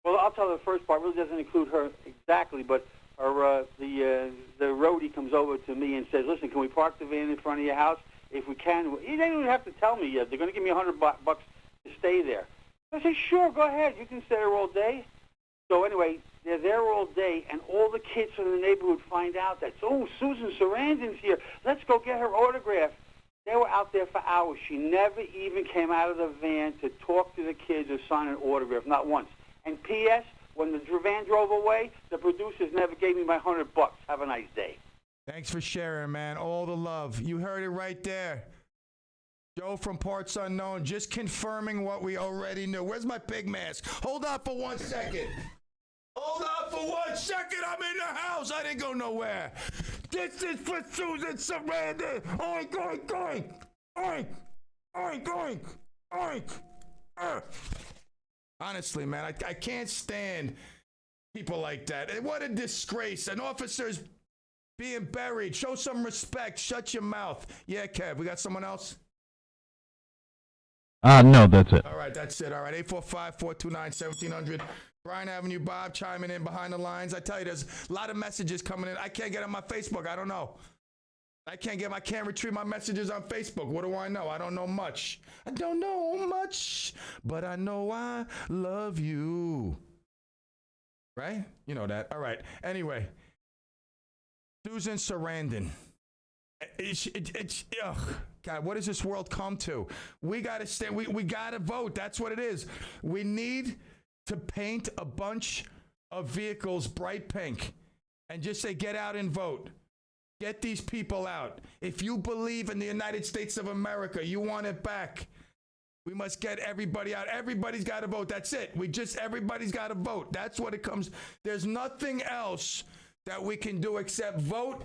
Well, I'll tell the first part. It really doesn't include her exactly, but the roadie comes over to me and says, "Listen, can we park the van in front of your house? if we can. They don't even have to tell me yet. They're going to give me $100 to stay there. I say, sure, go ahead. You can stay there all day. So anyway, they're there all day, and all the kids from the neighborhood find out that, oh, Susan Sarandon's here. Let's go get her autograph. They were out there for hours. She never even came out of the van to talk to the kids or sign an autograph, not once. And P.S., when the van drove away, the producers never gave me my $100. Have a nice day. Thanks for sharing, man. All the love. You heard it right there. Joe from Parts Unknown, just confirming what we already knew. Where's my pig mask? Hold on for 1 second. Hold on for 1 second. I'm in the house. I didn't go nowhere. This is for Susan Sarandon. Oink, oink, oink. Oink, oink, oink, oink. Honestly, man, I can't stand people like that. What a disgrace. An officer's being buried. Show some respect. Shut your mouth. Yeah, Kev, we got someone else? No, that's it. All right, that's it. All right, 845-429-1700. Bryan Avenue, Bob chiming in behind the lines. I tell you, there's a lot of messages coming in. I can't get on my Facebook. I don't know. I can't retrieve my messages on Facebook. What do I know? I don't know much. I don't know much, but I know I love you. Right? You know that. All right. Anyway, Susan Sarandon. Ugh. God, what does this world come to? We got to stay. We got to vote. That's what it is. We need to paint a bunch of vehicles bright pink and just say, get out and vote. Get these people out. If you believe in the United States of America, you want it back. We must get everybody out. Everybody's got to vote. That's it. Everybody's got to vote. That's what it comes. There's nothing else that we can do except vote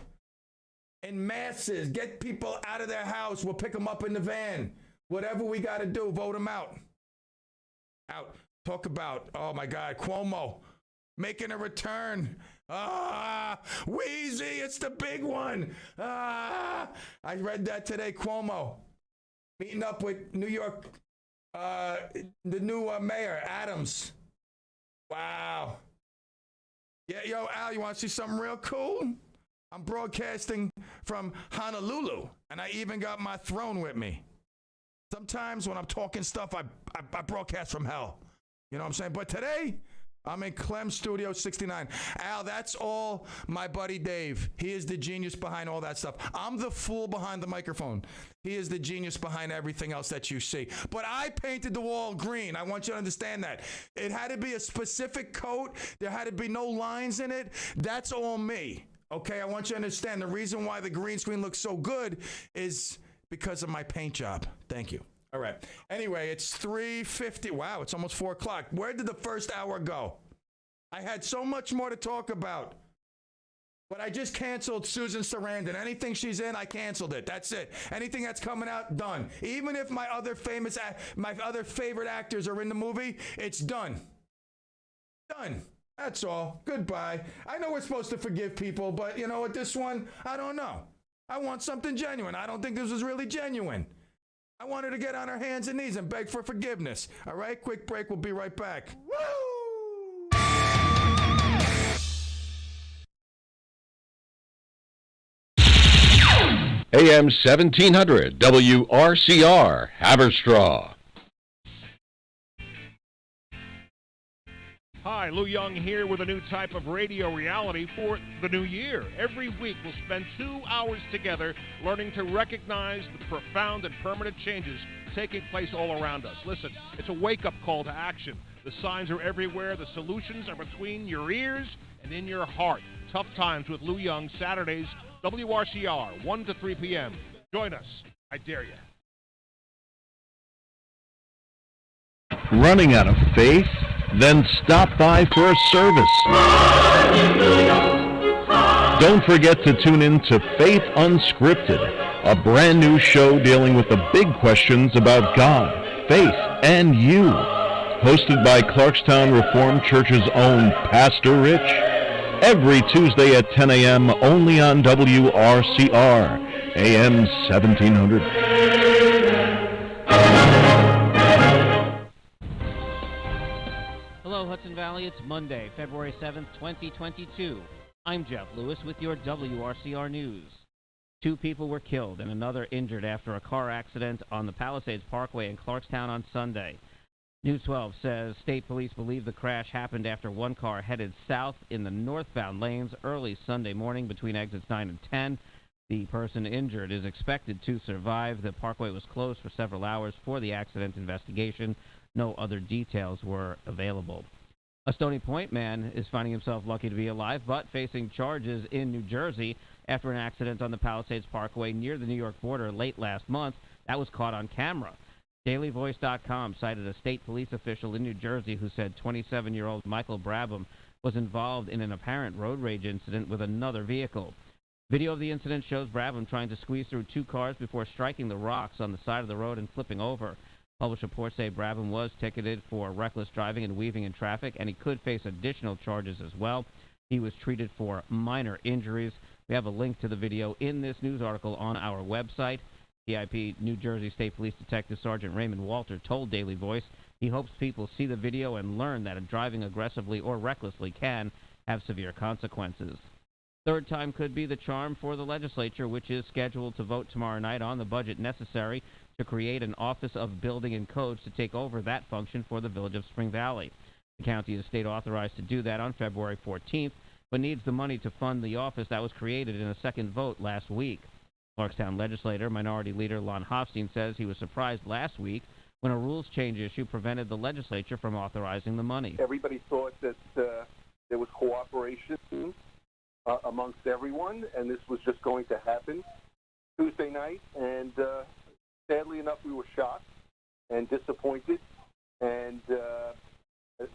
in masses. Get people out of their house. We'll pick them up in the van. Whatever we got to do, vote them out. Out. Talk about, oh my God, Cuomo making a return. Wheezy, it's the big one. I read that today. Cuomo meeting up with New York, the new mayor, Adams. Wow. Yeah, yo, Al, you want to see something real cool? I'm broadcasting from Honolulu, and I even got my throne with me. Sometimes when I'm talking stuff, I broadcast from hell. You know what I'm saying? But today, I'm in CLEM Studio 69. Al, that's all my buddy Dave. He is the genius behind all that stuff. I'm the fool behind the microphone. He is the genius behind everything else that you see. But I painted the wall green. I want you to understand that. It had to be a specific coat. There had to be no lines in it. That's all me. Okay, I want you to understand the reason why the green screen looks so good is because of my paint job. Thank you. All right. Anyway, it's 3:50. Wow, it's almost 4 o'clock. Where did the first hour go? I had so much more to talk about. But I just canceled Susan Sarandon. Anything she's in, I canceled it. That's it. Anything that's coming out, done. Even if my other favorite actors are in the movie, it's done. Done. That's all. Goodbye. I know we're supposed to forgive people, but you know what, this one, I don't know. I want something genuine. I don't think this was really genuine. I want her to get on her hands and knees and beg for forgiveness. All right, quick break. We'll be right back. Woo! AM 1700 WRCR Haverstraw. Hi, Lou Young here with a new type of radio reality for the new year. Every week we'll spend 2 hours together learning to recognize the profound and permanent changes taking place all around us. Listen, it's a wake-up call to action. The signs are everywhere. The solutions are between your ears and in your heart. Tough Times with Lou Young, Saturdays, WRCR, 1 to 3 p.m. Join us. I dare you. Running out of faith? Then stop by for a service. Don't forget to tune in to Faith Unscripted, a brand new show dealing with the big questions about God, faith, and you. Hosted by Clarkstown Reformed Church's own Pastor Rich. Every Tuesday at 10 a.m. only on WRCR, AM 1700. Hello, Hudson Valley. It's Monday, February 7th, 2022. I'm Jeff Lewis with your WRCR News. 2 people were killed and another injured after a car accident on the Palisades Parkway in Clarkstown on Sunday. News 12 says state police believe the crash happened after one car headed south in the northbound lanes early Sunday morning between exits 9 and 10. The person injured is expected to survive. The parkway was closed for several hours for the accident investigation. No other details were available. A Stony Point man is finding himself lucky to be alive, but facing charges in New Jersey after an accident on the Palisades Parkway near the New York border late last month. That was caught on camera. DailyVoice.com cited a state police official in New Jersey who said 27-year-old Michael Brabham was involved in an apparent road rage incident with another vehicle. Video of the incident shows Brabham trying to squeeze through 2 cars before striking the rocks on the side of the road and flipping over. Published reports say Brabham was ticketed for reckless driving and weaving in traffic, and he could face additional charges as well. He was treated for minor injuries. We have a link to the video in this news article on our website. PIP New Jersey State Police Detective Sergeant Raymond Walter told Daily Voice he hopes people see the video and learn that driving aggressively or recklessly can have severe consequences. Third time could be the charm for the legislature, which is scheduled to vote tomorrow night on the budget necessary to create an Office of Building and Codes to take over that function for the village of Spring Valley. The county is state authorized to do that on February 14th, but needs the money to fund the office that was created in a second vote last week. Clarkstown legislator, Minority Leader Lon Hofstein says he was surprised last week when a rules change issue prevented the legislature from authorizing the money. Everybody thought that there was cooperation amongst everyone, and this was just going to happen Tuesday night, and sadly enough, we were shocked and disappointed, and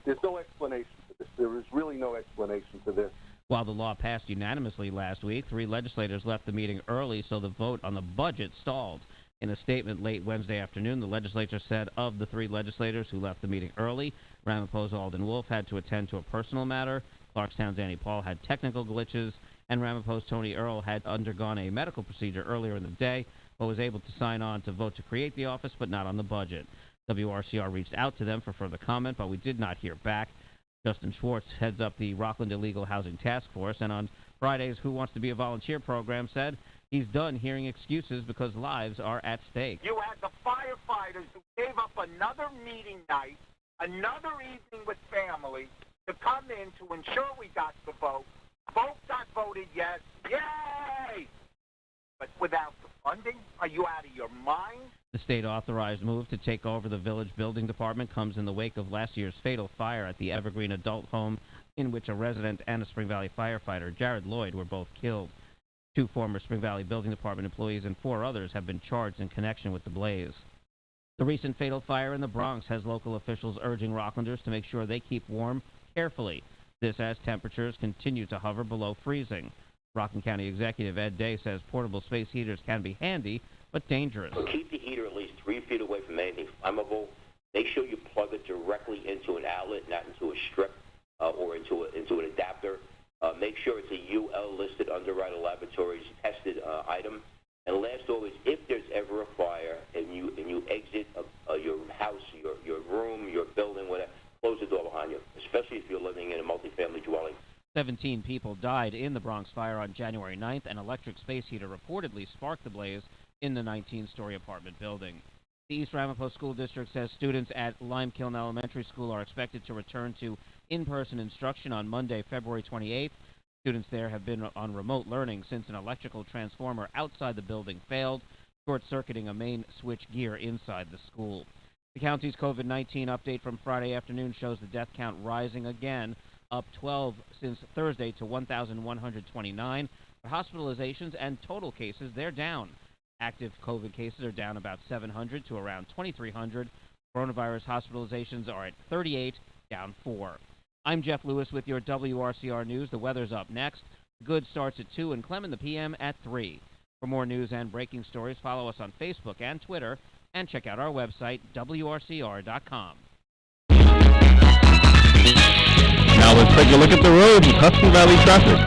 there's no explanation for this. There is really no explanation for this. While the law passed unanimously last week, 3 legislators left the meeting early, so the vote on the budget stalled. In a statement late Wednesday afternoon, the legislature said of the 3 legislators who left the meeting early, Ramapo's Alden Wolf had to attend to a personal matter, Clarkstown's Annie Paul had technical glitches, and Ramapo's Tony Earl had undergone a medical procedure earlier in the day, but was able to sign on to vote to create the office, but not on the budget. WRCR reached out to them for further comment, but we did not hear back. Justin Schwartz heads up the Rockland Illegal Housing Task Force, and on Friday's Who Wants to Be a Volunteer program said he's done hearing excuses because lives are at stake. You had the firefighters who gave up another meeting night, another evening with family, to come in to ensure we got the vote. Both got voted yes. Yay! But without the funding, are you out of your mind? The state-authorized move to take over the village building department comes in the wake of last year's fatal fire at the Evergreen adult home, in which a resident and a Spring Valley firefighter, Jared Lloyd, were both killed. 2 former Spring Valley Building Department employees and 4 others have been charged in connection with the blaze. The recent fatal fire in the Bronx has local officials urging Rocklanders to make sure they keep warm carefully. This as temperatures continue to hover below freezing. Rockland County Executive Ed Day says portable space heaters can be handy, but dangerous. Keep the heater at least 3 feet away from anything flammable. Make sure you plug it directly into an outlet, not into a strip or into an adapter. Make sure it's a UL listed Underwriter Laboratories tested item. And last always, if there's ever a fire and you exit your house, your room, your building, whatever, close the door behind you, especially if you're living in a multifamily dwelling. 17 people died in the Bronx fire on January 9th. An electric space heater reportedly sparked the blaze in the 19-story apartment building. The East Ramapo School District says students at Limekiln Elementary School are expected to return to in-person instruction on Monday, February 28th. Students there have been on remote learning since an electrical transformer outside the building failed, short-circuiting a main switch gear inside the school. The county's COVID-19 update from Friday afternoon shows the death count rising again, up 12 since Thursday to 1,129. For hospitalizations and total cases, they're down. Active COVID cases are down about 700 to around 2,300. Coronavirus hospitalizations are at 38, down 4. I'm Jeff Lewis with your WRCR News. The weather's up next. The Good starts at 2 and Clem in the PM at 3. For more news and breaking stories, follow us on Facebook and Twitter, and check out our website, WRCR.com. Now let's take a look at the road with Hudson Valley traffic.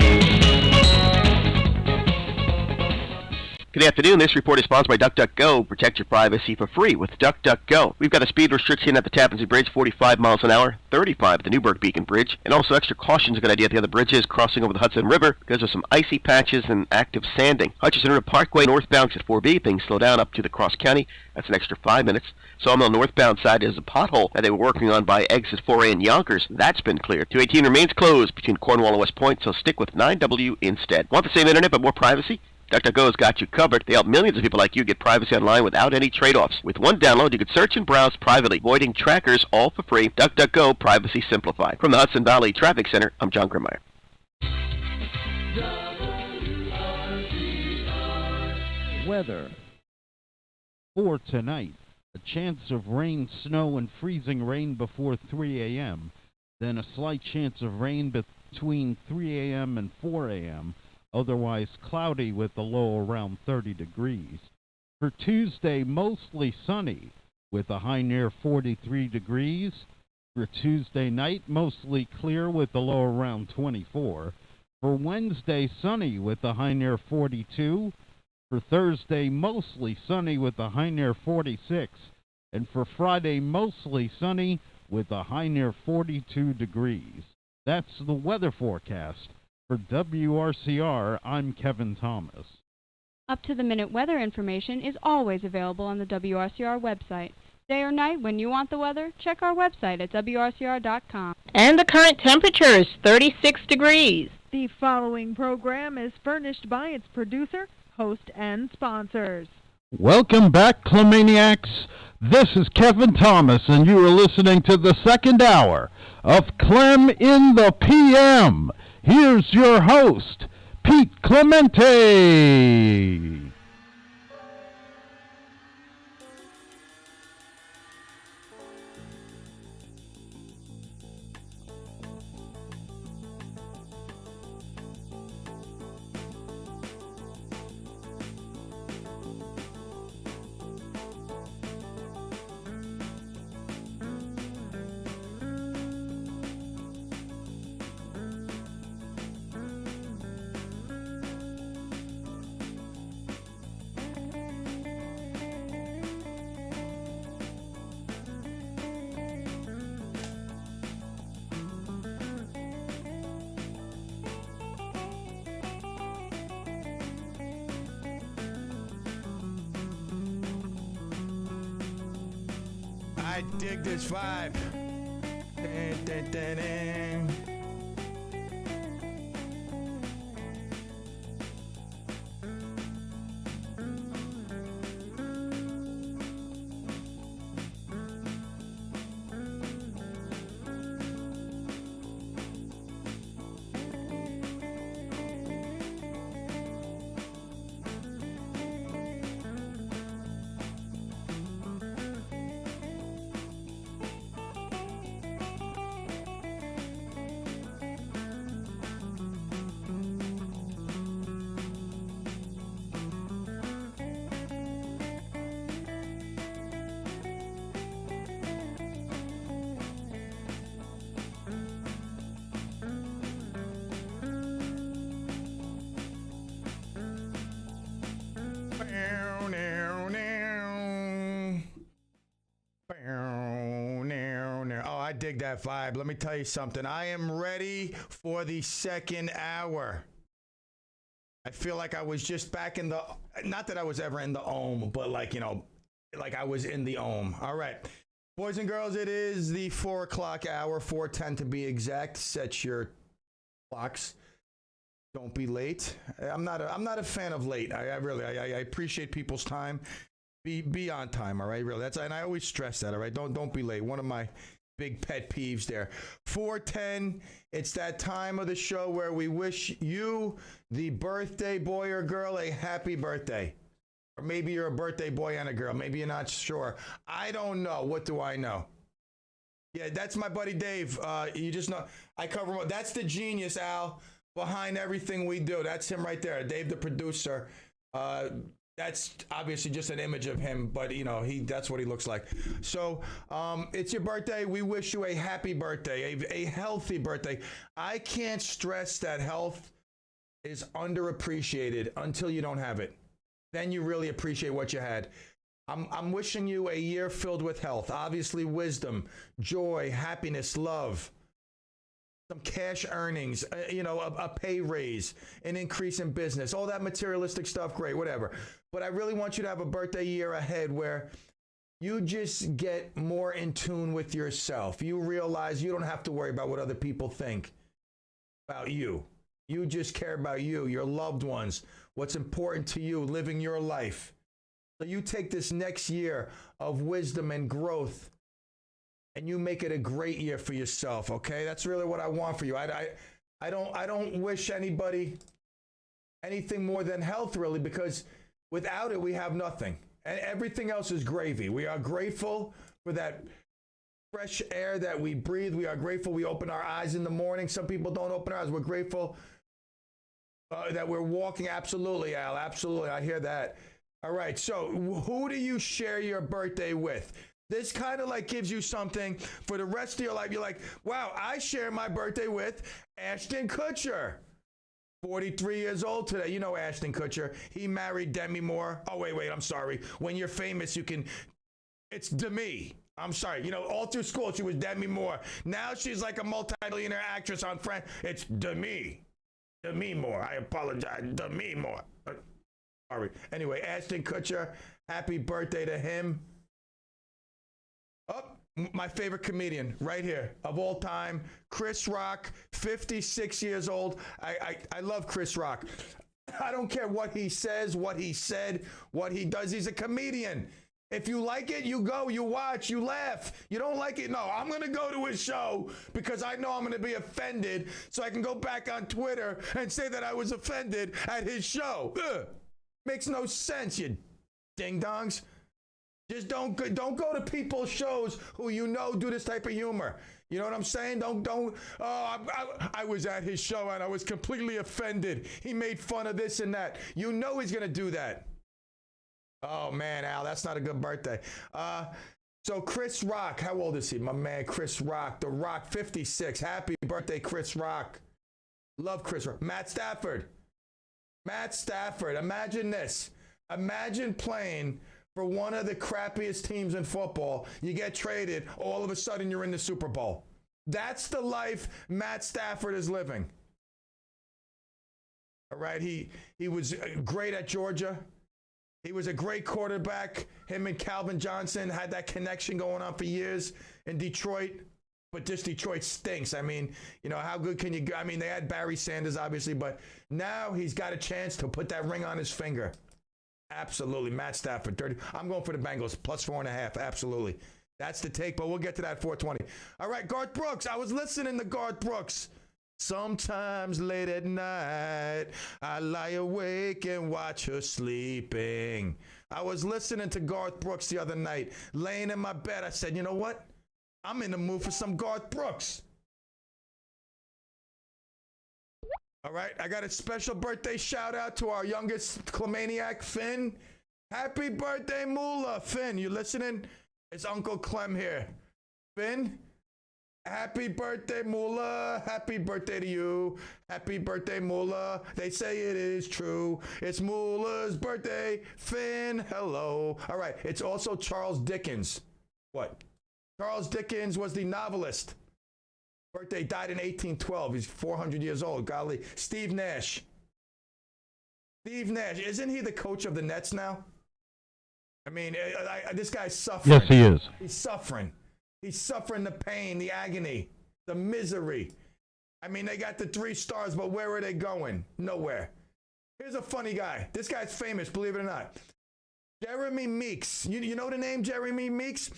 Good afternoon. This report is sponsored by DuckDuckGo. Protect your privacy for free with DuckDuckGo. We've got a speed restriction at the Tappan Zee Bridge, 45 miles an hour, 35 at the Newburgh Beacon Bridge. And also extra caution is a good idea at the other bridges crossing over the Hudson River because of some icy patches and active sanding. Hutchinson River Parkway northbound at 4B. Things slow down up to the Cross County. That's an extra 5 minutes. Sawmill northbound side is a pothole that they were working on by exit 4A in Yonkers. That's been cleared. 218 remains closed between Cornwall and West Point, so stick with 9W instead. Want the same internet but more privacy? DuckDuckGo's got you covered. They help millions of people like you get privacy online without any trade-offs. With one download, you can search and browse privately, avoiding trackers, all for free. DuckDuckGo, privacy simplified. From the Hudson Valley Traffic Center, I'm John Grimmeyer. Weather for tonight. A chance of rain, snow, and freezing rain before 3 a.m. Then a slight chance of rain between 3 a.m. and 4 a.m. Otherwise cloudy with a low around 30 degrees. For Tuesday, mostly sunny with a high near 43 degrees. For Tuesday night, mostly clear with a low around 24. For Wednesday, sunny with a high near 42. For Thursday, mostly sunny with a high near 46. And for Friday, mostly sunny with a high near 42 degrees. That's the weather forecast. For WRCR, I'm Kevin Thomas. Up-to-the-minute weather information is always available on the WRCR website. Day or night, when you want the weather, check our website at WRCR.com. And the current temperature is 36 degrees. The following program is furnished by its producer, host, and sponsors. Welcome back, Clemaniacs. This is Kevin Thomas, and you are listening to the second hour of Clem in the PM. Here's your host, Pete Clemente. I dig this vibe. Dun, dun, dun, dun. Oh, I dig that vibe. Let me tell you something. I am ready for the second hour. I feel like I was just back in the, not that I was ever in the Ohm, but like I was in the Ohm. All right. Boys and girls, it is the 4 o'clock hour, 4:10 to be exact. Set your clocks. Don't be late. I'm not a fan of late. I appreciate people's time. Be on time, all right? Really. And I always stress that, all right? Don't be late. One of my big pet peeves there. 4:10. It's that time of the show where we wish you, the birthday boy or girl, a happy birthday. Or maybe you're a birthday boy and a girl. Maybe you're not sure. I don't know. What do I know? Yeah, that's my buddy Dave. You just know. I cover him. That's the genius, Al, behind everything we do. That's him right there. Dave, the producer. That's obviously just an image of him, but that's what he looks like. So it's your birthday. We wish you a happy birthday, a healthy birthday. I can't stress that health is underappreciated until you don't have it. then you really appreciate what you had. I'm wishing you a year filled with health, obviously wisdom, joy, happiness, love, some cash earnings, a pay raise, an increase in business, all that materialistic stuff, great, whatever. But I really want you to have a birthday year ahead where you just get more in tune with yourself. You realize you don't have to worry about what other people think about you. You just care about you, your loved ones, what's important to you, living your life. So you take this next year of wisdom and growth and you make it a great year for yourself, okay? That's really what I want for you. I don't wish anybody anything more than health, really, because without it, we have nothing. And everything else is gravy. We are grateful for that fresh air that we breathe. We are grateful we open our eyes in the morning. Some people don't open their eyes. We're grateful that we're walking. Absolutely, Al. Absolutely. I hear that. All right. So who do you share your birthday with? This kind of like gives you something for the rest of your life. You're like, wow, I share my birthday with Ashton Kutcher. 43 years old today. You know Ashton Kutcher. He married Demi Moore. Oh, wait, I'm sorry. When you're famous, it's Demi. I'm sorry. All through school, she was Demi Moore. Now she's like a multi-millionaire actress on Friends. It's Demi. Demi Moore. I apologize. Demi Moore. Sorry. Anyway, Ashton Kutcher, happy birthday to him. Oh, my favorite comedian right here of all time, Chris Rock, 56 years old. I love Chris Rock. I don't care what he says, what he said, what he does. He's a comedian. If you like it, you go, you watch, you laugh. You don't like it? No, I'm going to go to his show because I know I'm going to be offended so I can go back on Twitter and say that I was offended at his show. Ugh. Makes no sense, you ding-dongs. Just don't go to people's shows who do this type of humor. You know what I'm saying? I was at his show and I was completely offended. He made fun of this and that. You know he's going to do that. Oh, man, Al, that's not a good birthday. So Chris Rock, how old is he? My man, Chris Rock, The Rock, 56. Happy birthday, Chris Rock. Love Chris Rock. Matt Stafford. Imagine this. Imagine playing for one of the crappiest teams in football. You get traded. All of a sudden, you're in the Super Bowl. That's the life Matt Stafford is living. All right. He was great at Georgia. He was a great quarterback. Him and Calvin Johnson had that connection going on for years in Detroit. But just Detroit stinks. I mean, how good can you go? I mean, they had Barry Sanders, obviously, but now he's got a chance to put that ring on his finger. Absolutely. Matt Stafford, 30. I'm going for the Bengals, plus 4.5. Absolutely. That's the take, but we'll get to that 420. All right, Garth Brooks. I was listening to Garth Brooks. Sometimes late at night, I lie awake and watch her sleeping. I was listening to Garth Brooks the other night, laying in my bed. I said, you know what? I'm in the mood for some Garth Brooks. All right, I got a special birthday shout out to our youngest Clemaniac, Finn. Happy birthday, Moolah. Finn, you listening? It's Uncle Clem here. Finn, happy birthday, Moolah. Happy birthday to you. Happy birthday, Moolah. They say it is true. It's Moolah's birthday. Finn, hello. All right, it's also Charles Dickens. What? Charles Dickens was the novelist. Birthday, died in 1812. He's 400 years old. Golly. Steve Nash. Isn't he the coach of the Nets now? I mean, this guy's suffering. Yes, he is. He's suffering. He's suffering the pain, the agony, the misery. I mean, they got the 3 stars, but where are they going? Nowhere. Here's a funny guy. This guy's famous, believe it or not. Jeremy Meeks. You know the name Jeremy Meeks?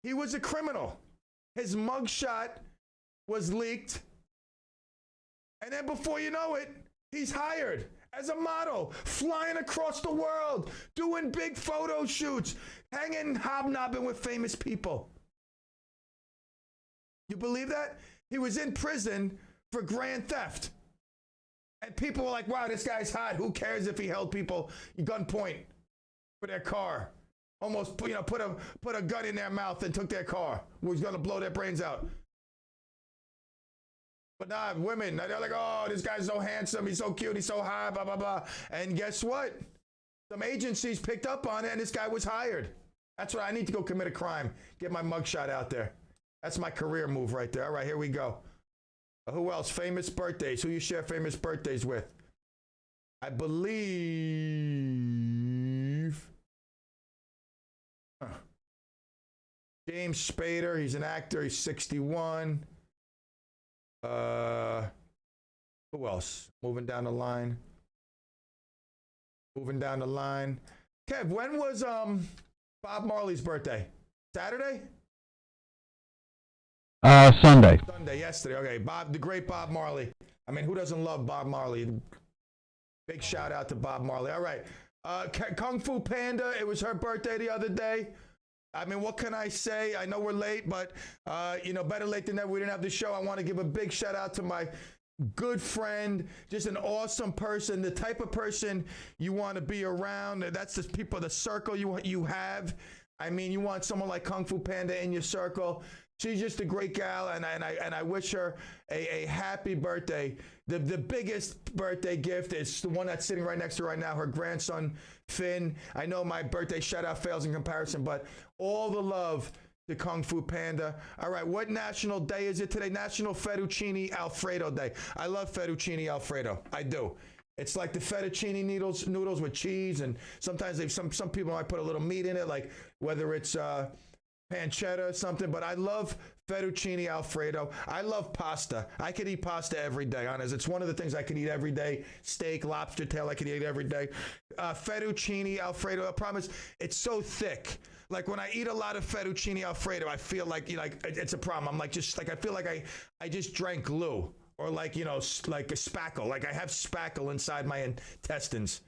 He was a criminal. His mugshot was leaked. And then before you know it, he's hired as a model, flying across the world, doing big photo shoots, hanging, hobnobbing with famous people. You believe that? He was in prison for grand theft. And people were like, wow, this guy's hot. Who cares if he held people gunpoint for their car? Almost, put a gun in their mouth and took their car. Was going to blow their brains out. But nah, women, they're like, oh, this guy's so handsome. He's so cute. He's so hot, blah, blah, blah. And guess what? Some agencies picked up on it, and this guy was hired. That's what I need to go commit a crime. Get my mugshot out there. That's my career move right there. All right, here we go. Who else? Famous birthdays. Who you share famous birthdays with? I believe James Spader. He's an actor. He's 61. Who else? Moving down the line. Kev, when was Bob Marley's birthday? Saturday? Sunday. Sunday, yesterday. Okay, the great Bob Marley. I mean, who doesn't love Bob Marley? Big shout out to Bob Marley. All right. Kung Fu Panda, it was her birthday the other day. I mean, what can I say? I know we're late, but, better late than never. We didn't have the show. I want to give a big shout out to my good friend, just an awesome person, the type of person you want to be around. That's the people, the circle you have. I mean, you want someone like Kung Fu Panda in your circle. She's just a great gal, and I wish her a happy birthday. The biggest birthday gift is the one that's sitting right next to her right now, her grandson, Finn. I know my birthday shout-out fails in comparison, but all the love to Kung Fu Panda. All right, what national day is it today? National Fettuccine Alfredo Day. I love fettuccine Alfredo. I do. It's like the fettuccine noodles with cheese, and sometimes some people might put a little meat in it, like whether it's pancetta or something, but I love fettuccine Alfredo. I love pasta. I could eat pasta every day, honest. It's one of the things I could eat every day. Steak, lobster tail, I could eat every day. Fettuccine Alfredo, I promise, it's so thick. Like when I eat a lot of fettuccine Alfredo, I feel like it's a problem. I'm like I feel like I just drank glue, or like a spackle. Like I have spackle inside my intestines.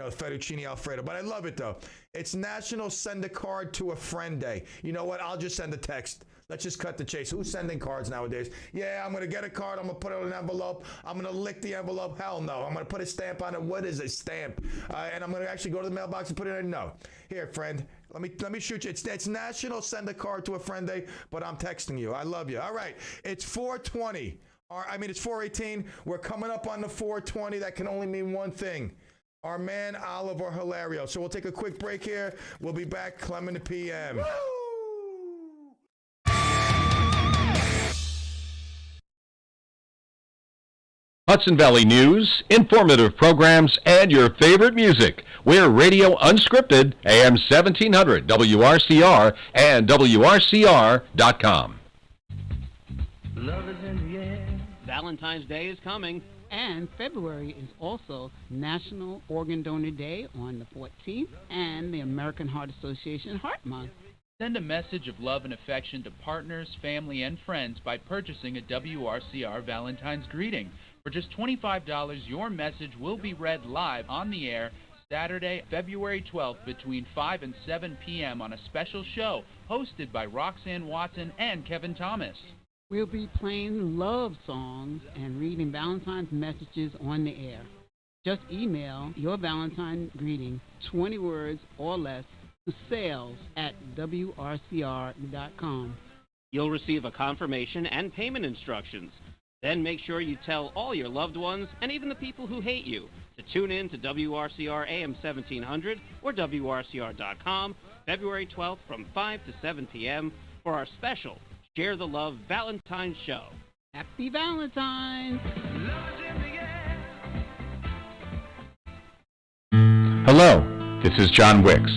Fettuccine Alfredo, but I love it though. It's National Send a Card to a Friend Day. You know what? I'll just send a text. Let's just cut the chase. Who's sending cards nowadays? Yeah, I'm going to get a card. I'm going to put it in an envelope. I'm going to lick the envelope. Hell no. I'm going to put a stamp on it. What is a stamp? And I'm going to actually go to the mailbox and put it in. No. Here, friend. Let me shoot you. It's National Send a Card to a Friend Day, but I'm texting you. I love you. All right. It's 420. It's 418. We're coming up on the 420. That can only mean one thing. Our man, Oliver Hilario. So we'll take a quick break here. We'll be back, Clem in the PM. Woo! Hudson Valley News, informative programs, and your favorite music. We're Radio Unscripted, AM 1700, WRCR, and WRCR.com. Love is in the air. Valentine's Day is coming. And February is also National Organ Donor Day on the 14th and the American Heart Association Heart Month. Send a message of love and affection to partners, family, and friends by purchasing a WRCR Valentine's greeting. For just $25, your message will be read live on the air Saturday, February 12th between 5 and 7 p.m. on a special show hosted by Roxanne Watson and Kevin Thomas. We'll be playing love songs and reading Valentine's messages on the air. Just email your Valentine greeting, 20 words or less, to sales@WRCR.com. You'll receive a confirmation and payment instructions. Then make sure you tell all your loved ones and even the people who hate you to tune in to WRCR AM 1700 or WRCR.com February 12th from 5 to 7 p.m. for our special Share the Love Valentine's Show. Happy Valentine's! Hello, this is John Wicks.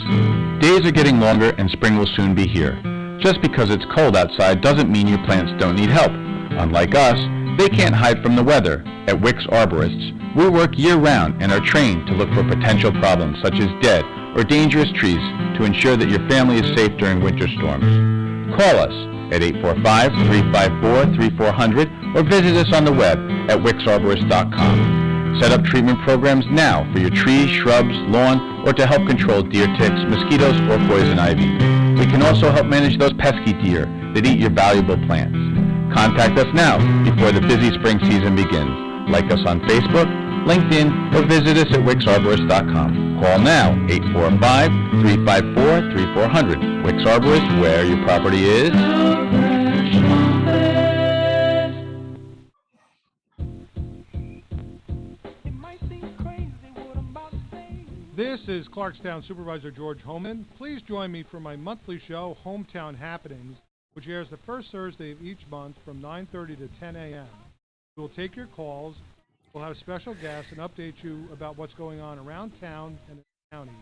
Days are getting longer and spring will soon be here. Just because it's cold outside doesn't mean your plants don't need help. Unlike us, they can't hide from the weather. At Wicks Arborists, we work year-round and are trained to look for potential problems such as dead or dangerous trees to ensure that your family is safe during winter storms. Call us at 845-354-3400 or visit us on the web at wicksarborist.com. Set up treatment programs now for your trees, shrubs, lawn, or to help control deer ticks, mosquitoes, or poison ivy. We can also help manage those pesky deer that eat your valuable plants. Contact us now before the busy spring season begins. Like us on Facebook, LinkedIn, or visit us at wicksarborist.com. Call now, 845-354-3400. Wicks Arborist, where your property is. This is Clarkstown Supervisor George Homan. Please join me for my monthly show, Hometown Happenings, which airs the first Thursday of each month from 9:30 to 10 a.m. We will take your calls, we'll have special guests, and update you about what's going on around town and in the county.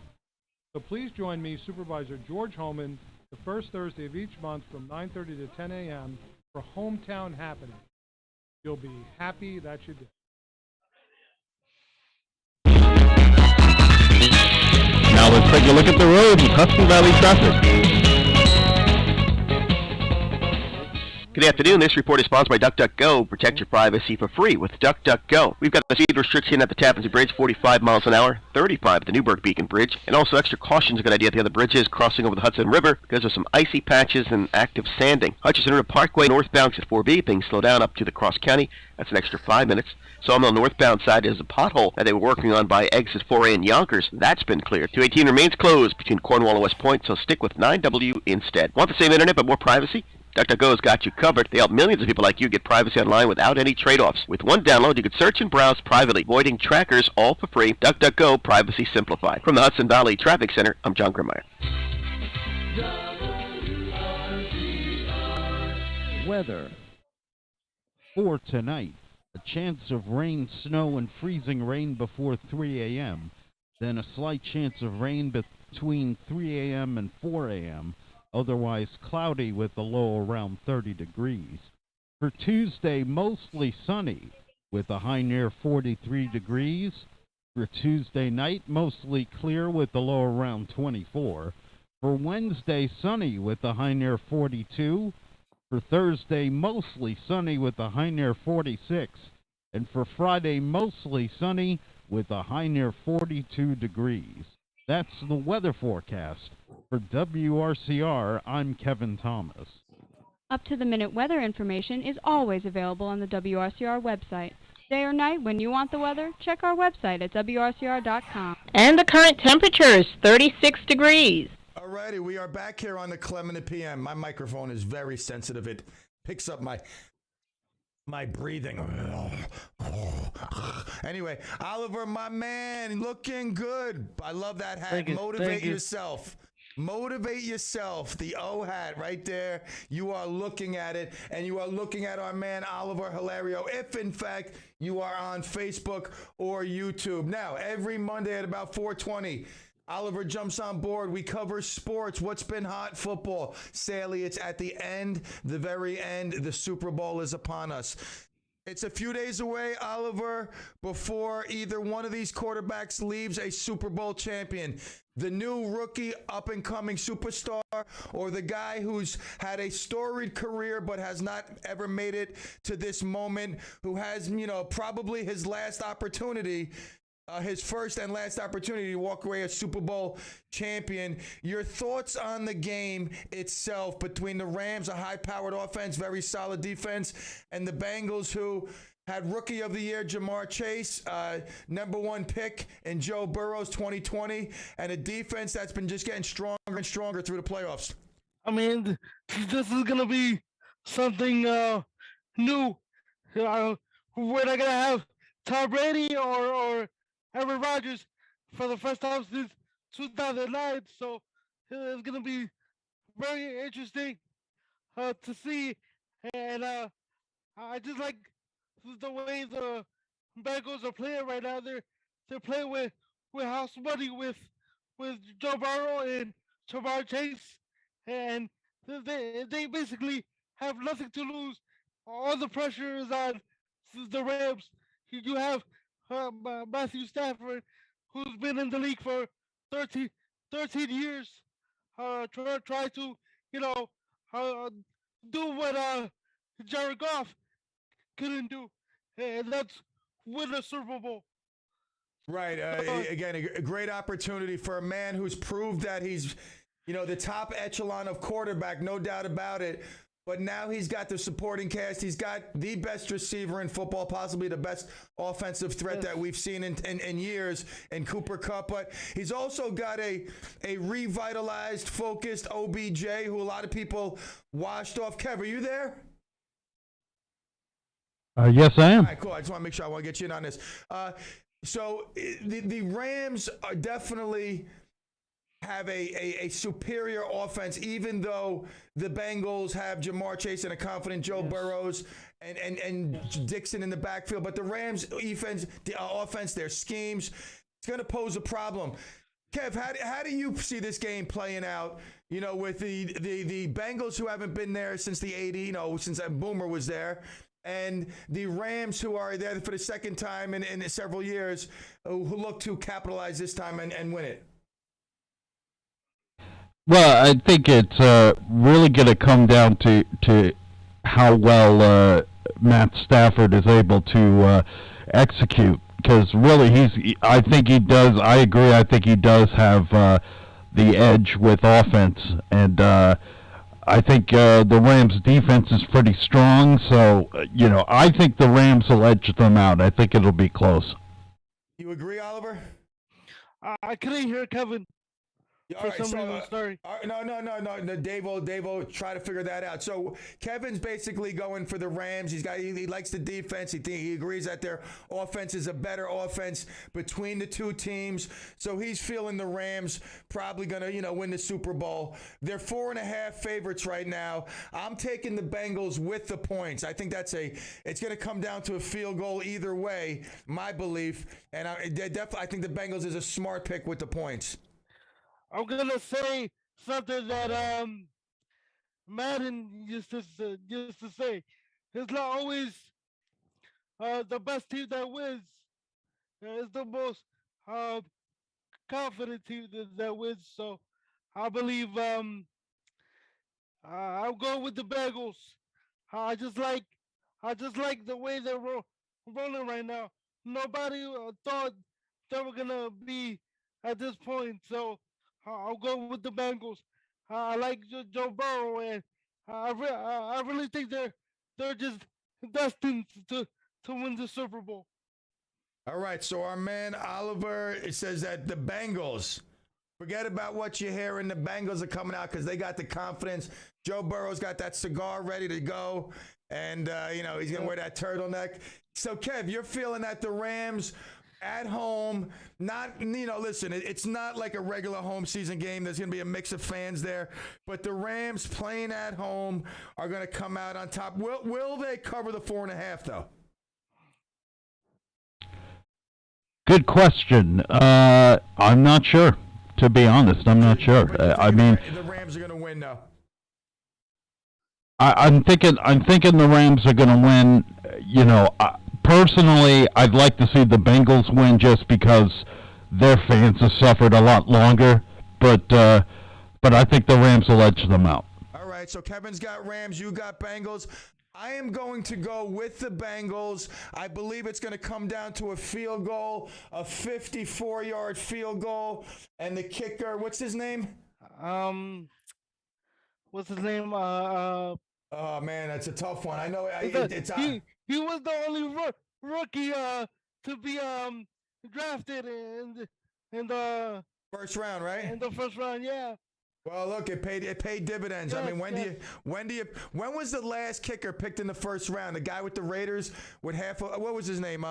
So please join me, Supervisor George Homan, the first Thursday of each month from 9:30 to 10 a.m. for Hometown Happenings. You'll be happy that you did. Now let's take a look at the road and Hudson Valley traffic. Good afternoon. This report is sponsored by DuckDuckGo. Protect your privacy for free with DuckDuckGo. We've got the speed restriction at the Tappan Zee Bridge, 45 miles an hour, 35 at the Newburgh Beacon Bridge, and also extra caution is a good idea at the other bridges crossing over the Hudson River because of some icy patches and active sanding. Hutchinson River Parkway northbound at 4B, things slow down up to the Cross County. That's an extra 5 minutes. Sawmill northbound side is a pothole that they were working on by exit 4A in Yonkers. That's been cleared. 218 remains closed between Cornwall and West Point, so stick with 9W instead. Want the same internet but more privacy? DuckDuckGo's got you covered. They help millions of people like you get privacy online without any trade-offs. With one download, you can search and browse privately, avoiding trackers, all for free. DuckDuckGo, privacy simplified. From the Hudson Valley Traffic Center, I'm John Grimmeyer. Weather. For tonight, a chance of rain, snow, and freezing rain before 3 a.m., then a slight chance of rain between 3 a.m. and 4 a.m., otherwise cloudy with a low around 30 degrees. For Tuesday, mostly sunny with a high near 43 degrees. For Tuesday night, mostly clear with a low around 24. For Wednesday, sunny with a high near 42. For Thursday, mostly sunny with a high near 46. And for Friday, mostly sunny with a high near 42 degrees. That's the weather forecast. For WRCR, I'm Kevin Thomas. Up-to-the-minute weather information is always available on the WRCR website. Day or night, when you want the weather, check our website at WRCR.com. And the current temperature is 36 degrees. Alrighty, we are back here on the CLEM in the PM. My microphone is very sensitive. It picks up my breathing. Anyway, Oliver, my man, looking good. I love that hat. Motivate yourself. Motivate yourself. The O hat right there. You are looking at it, and you are looking at our man Oliver Hilario, if in fact you are on Facebook or YouTube. Now, every Monday at about 4:20, Oliver jumps on board. We cover sports. What's been hot? Football. Sadly, it's at the end, the very end. The Super Bowl is upon us. It's a few days away, Oliver, before either one of these quarterbacks leaves a Super Bowl champion. The new rookie up-and-coming superstar, or the guy who's had a storied career but has not ever made it to this moment, who has, probably his last opportunity, his first and last opportunity to walk away a Super Bowl champion. Your thoughts on the game itself between the Rams, a high-powered offense, very solid defense, and the Bengals, who had Rookie of the Year Jamar Chase, number one pick in Joe Burrow's 2020, and a defense that's been just getting stronger and stronger through the playoffs. I mean, this is going to be something new. We're not going to have Tom Brady or Aaron Rodgers for the first time since 2009, so it's going to be very interesting to see. And I just like the way the Bengals are playing right now. They're playing with house money with Joe Burrow and Jamar Chase, and they basically have nothing to lose. All the pressure is on the Rams. You have Matthew Stafford, who's been in the league for 13 years, try to, do what Jared Goff couldn't do, and that's win a Super Bowl. Right. Again, a great opportunity for a man who's proved that he's, the top echelon of quarterback, no doubt about it. But now he's got the supporting cast. He's got the best receiver in football, possibly the best offensive threat that we've seen in years in Cooper Kupp. But he's also got a revitalized, focused OBJ, who a lot of people washed off. Kev, are you there? Yes, I am. All right, cool. I just want to make sure I want to get you in on this. So the Rams are definitely have a superior offense, even though the Bengals have Jamar Chase and a confident Joe Burrows and Dixon in the backfield. But the Rams' offense, their schemes, it's going to pose a problem. Kev, how do you see this game playing out? You know, with the Bengals who haven't been there since the 80s, you know, since Boomer was there, and the Rams who are there for the second time in several years, who look to capitalize this time and win it. Well, I think it's really going to come down to how well Matt Stafford is able to execute. Because really, I think he does. I agree. I think he does have the edge with offense, and I think the Rams' defense is pretty strong. So I think the Rams will edge them out. I think it'll be close. You agree, Oliver? I couldn't hear Kevin. All right, sorry. No. Dave, try to figure that out. So Kevin's basically going for the Rams. He likes the defense. He agrees that their offense is a better offense between the two teams. So he's feeling the Rams probably gonna, win the Super Bowl. They're 4.5 favorites right now. I'm taking the Bengals with the points. I think it's gonna come down to a field goal either way, my belief. And I think the Bengals is a smart pick with the points. I'm gonna say something that Madden used to say. It's not always the best team that wins. It's the most confident team that wins. So I believe I'll go with the Bengals. I just like the way they're rolling right now. Nobody thought they were gonna be at this point. So I'll go with the Bengals. I like Joe Burrow, and I really think they're just destined to win the Super Bowl. All right, so our man Oliver says that the Bengals, forget about what you hear, and the Bengals are coming out because they got the confidence. Joe Burrow's got that cigar ready to go, and he's gonna wear that turtleneck. So Kev, you're feeling that the Rams at home, listen, it's not like a regular home season game. There's going to be a mix of fans there, but the Rams playing at home are going to come out on top. Will they cover the 4.5 though? Good question. I'm not sure. To be honest, I'm not sure. I mean, the Rams are going to win though. I'm thinking the Rams are going to win. Personally, I'd like to see the Bengals win just because their fans have suffered a lot longer. But I think the Rams will edge them out. All right, so Kevin's got Rams, you got Bengals. I am going to go with the Bengals. I believe it's going to come down to a field goal, a 54-yard field goal, and the kicker, what's his name? What's his name? Oh man, that's a tough one. I know he was the only rookie to be drafted in the first round, right? In the first round, yeah. Well, look, it paid dividends. Yes, I mean, when was the last kicker picked in the first round? The guy with the Raiders with what was his name?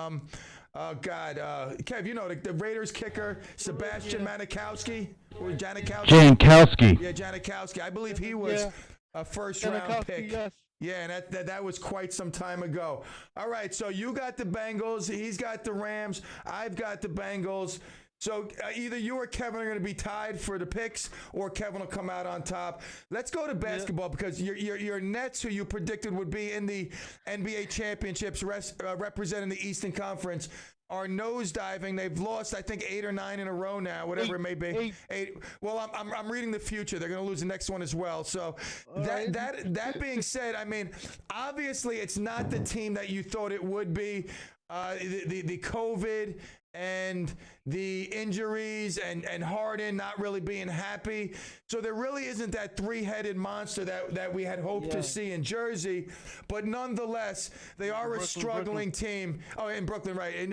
Kev, the Raiders kicker, Sebastian Manikowski or Janikowski? Janikowski. Yeah, Janikowski. I believe he was a first round pick. Yes. Yeah, and that was quite some time ago. All right, so you got the Bengals. He's got the Rams. I've got the Bengals. So either you or Kevin are going to be tied for the picks, or Kevin will come out on top. Let's go to basketball because your Nets, who you predicted would be in the NBA championships, representing the Eastern Conference, are nosediving. They've lost, I think, 8 or 9 in a row now, whatever it may be. Eight. Well, I'm reading the future. They're going to lose the next one as well. So that being said, I mean, obviously it's not the team that you thought it would be. The COVID and the injuries and Harden not really being happy. So there really isn't that three-headed monster that we had hoped to see in Jersey. But nonetheless, they are a struggling team. Oh, in Brooklyn, right. In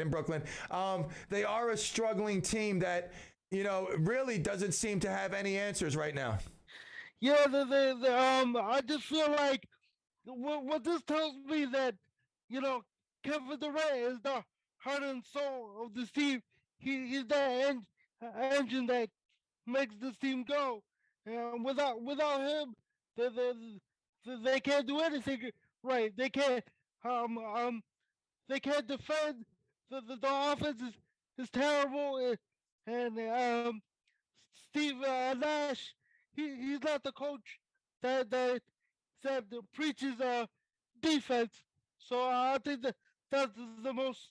Brooklyn. They are a struggling team that, really doesn't seem to have any answers right now. Yeah, I just feel like what this tells me that, Kevin Durant is the heart and soul of this team. He's that engine that makes this team go. Without him, they can't do anything right. Um um they can't defend. The offense is terrible, and Steve Nash, he's not the coach that preaches defense. So I think that's the most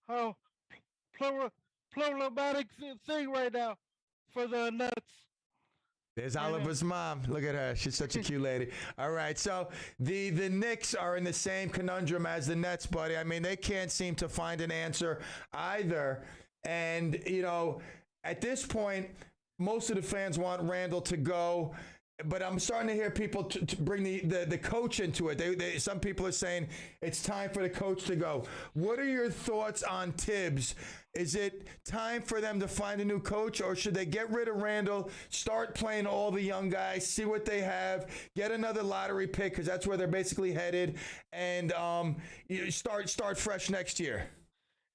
uh, problematic thing right now for the Nets. There's Oliver's mom. Look at her. She's such a cute lady. All right. So the Knicks are in the same conundrum as the Nets, buddy. I mean, they can't seem to find an answer either. And, you know, at this point, most of the fans want Randall to go. But I'm starting to hear people to bring the coach into it. Some people are saying it's time for the coach to go. What are your thoughts on Tibbs? Is it time for them to find a new coach, or should they get rid of Randall, start playing all the young guys, see what they have, get another lottery pick, because that's where they're basically headed, and start fresh next year?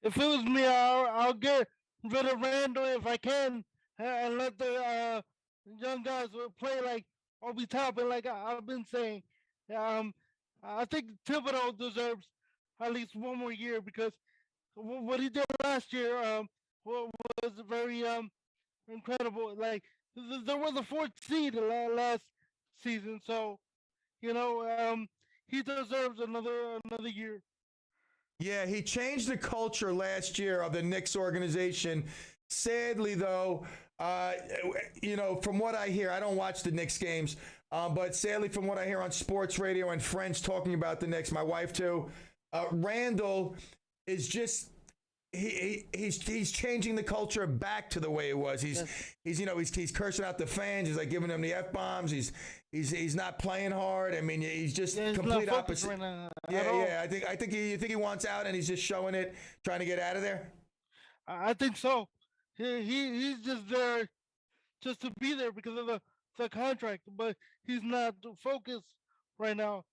If it was me, I'll get rid of Randall if I can, and let the young guys will play like Obi Toppin, like I've been saying. I think Thibodeau deserves at least one more year, because what he did last year was very incredible. Like there was a fourth seed last season, so you know he deserves another year. Yeah, he changed the culture last year of the Knicks organization. Sadly, though, you know, from what I hear, I don't watch the Knicks games, but sadly, from what I hear on sports radio and friends talking about the Knicks, my wife too, Randall is just he's changing the culture back to the way it was. He's cursing out the fans. He's like giving them the F-bombs. He's not playing hard. I mean, he's just complete opposite. Right now, I think he wants out, and he's just showing it, trying to get out of there. I think so. He's just there just to be there because of the contract, but he's not focused right now.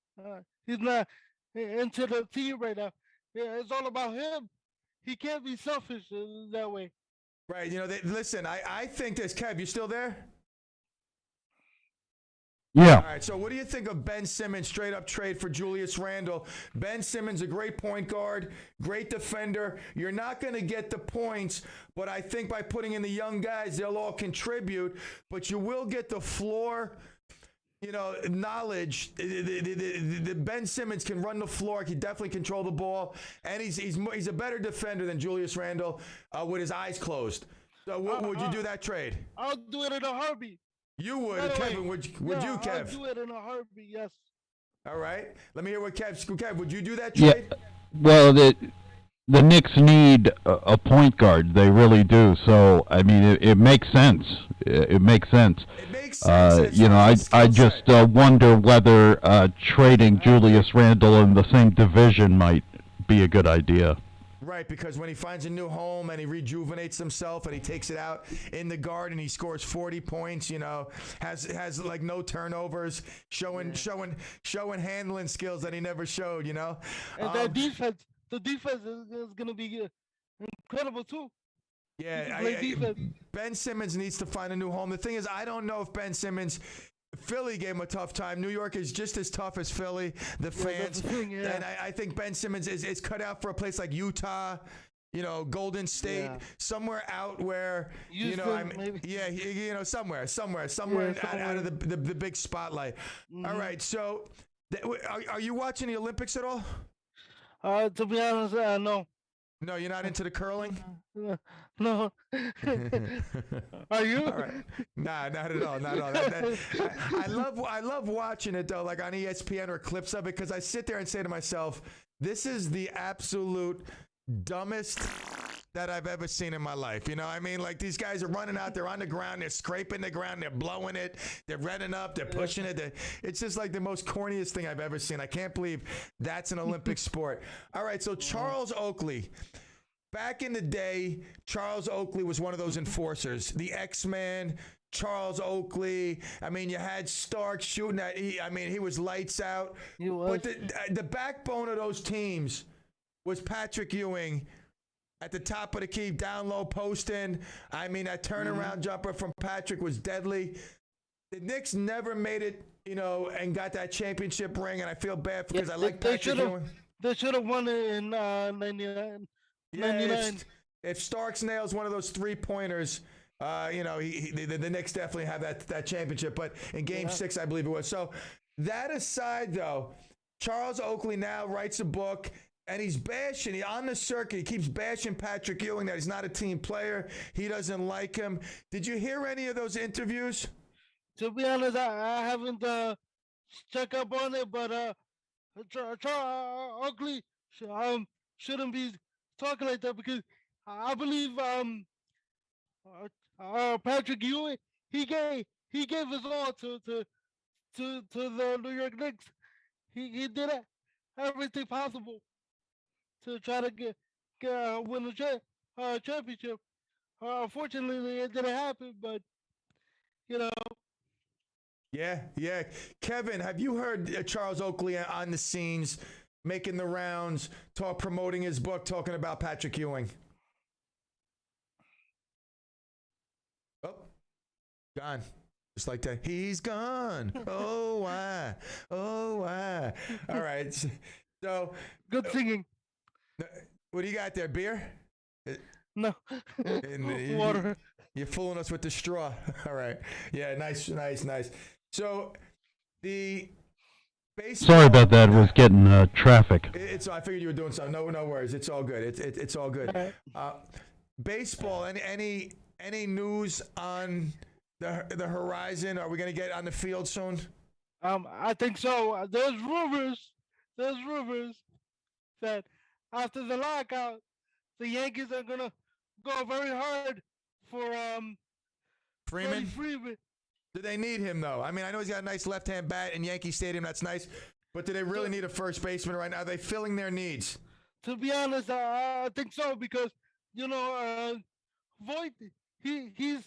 He's not into the team right now. Yeah, it's all about him. He can't be selfish that way. Right. You know, listen, I think this. Kev, you still there? Yeah. All right. So what do you think of Ben Simmons straight up trade for Julius Randle? Ben Simmons, a great point guard, great defender. You're not going to get the points, but I think by putting in the young guys, they'll all contribute, but you will get the floor, you know, knowledge. The Ben Simmons can run the floor. He definitely control the ball, and he's a better defender than Julius Randle with his eyes closed. So would you do that trade? I'll do it in a heartbeat. You would, Kevin. Would you, Kev? I'll do it in a heartbeat. Yes. All right. Let me hear what Kev. Would you do that trade? Yeah. Well, the Knicks need a point guard. They really do. So I mean, it makes sense. It makes sense. It makes sense. You know, I just wonder whether trading Julius Randle in the same division might be a good idea. Right, because when he finds a new home and he rejuvenates himself and he takes it out in the garden, he scores 40 points. You know, has like no turnovers, showing handling skills that he never showed. You know, and that defense, the defense is going to be incredible too. Yeah, Ben Simmons needs to find a new home. The thing is, I don't know if Ben Simmons. Philly gave him a tough time. New York is just as tough as Philly, the fans. And I think Ben Simmons is cut out for a place like Utah, you know, Golden State, somewhere out where, Houston, somewhere out of the big spotlight. Mm-hmm. All right, so are you watching the Olympics at all? To be honest, no. No, you're not into the curling? No. Are you? All right. Nah, not at all. Not at all. I love watching it though, like on ESPN or clips of it, because I sit there and say to myself, this is the absolute dumbest that I've ever seen in my life. You know, I mean, like these guys are running out, they're on the ground, they're scraping the ground, they're blowing it, they're running up, they're pushing it. It's just like the most corniest thing I've ever seen. I can't believe that's an Olympic sport. All right, so Charles Oakley. Back in the day, Charles Oakley was one of those enforcers, the X-Man, Charles Oakley. I mean, you had Stark shooting at. He was lights out. But the backbone of those teams was Patrick Ewing at the top of the key, down low, post in. I mean, that turnaround jumper from Patrick was deadly. The Knicks never made it, and got that championship ring, and I feel bad because I like Patrick Ewing. They should have won it in 99. Yeah, if Starks nails one of those 3-pointers, the Knicks definitely have that championship. But in Game 6, I believe it was. So that aside, though, Charles Oakley now writes a book, and he's bashing. He on the circuit. He keeps bashing Patrick Ewing that he's not a team player. He doesn't like him. Did you hear any of those interviews? To be honest, I haven't checked up on it, but Charles Oakley shouldn't be talking like that because I believe Patrick Ewing he gave his all to the New York Knicks. He did everything possible to try to win the championship. Unfortunately, it didn't happen, but Yeah. Kevin, have you heard Charles Oakley on the scenes, making the rounds, promoting his book, talking about Patrick Ewing? Oh, gone. Just like that. He's gone. Oh, why? Oh, why? All right. So good singing. What do you got there? Beer? No. Water. You're fooling us with the straw. All right. Yeah, nice. So the baseball. Sorry about that. Was getting traffic. I figured you were doing something. No worries. It's all good. It's all good. Baseball. Any news on the horizon? Are we going to get on the field soon? I think so. There's rumors that after the lockout, the Yankees are gonna go very hard for Freeman. Freeman. Do they need him though? I mean, I know he's got a nice left-hand bat in Yankee Stadium. That's nice, but do they really need a first baseman right now? Are they filling their needs? To be honest, I think so because Voit, he's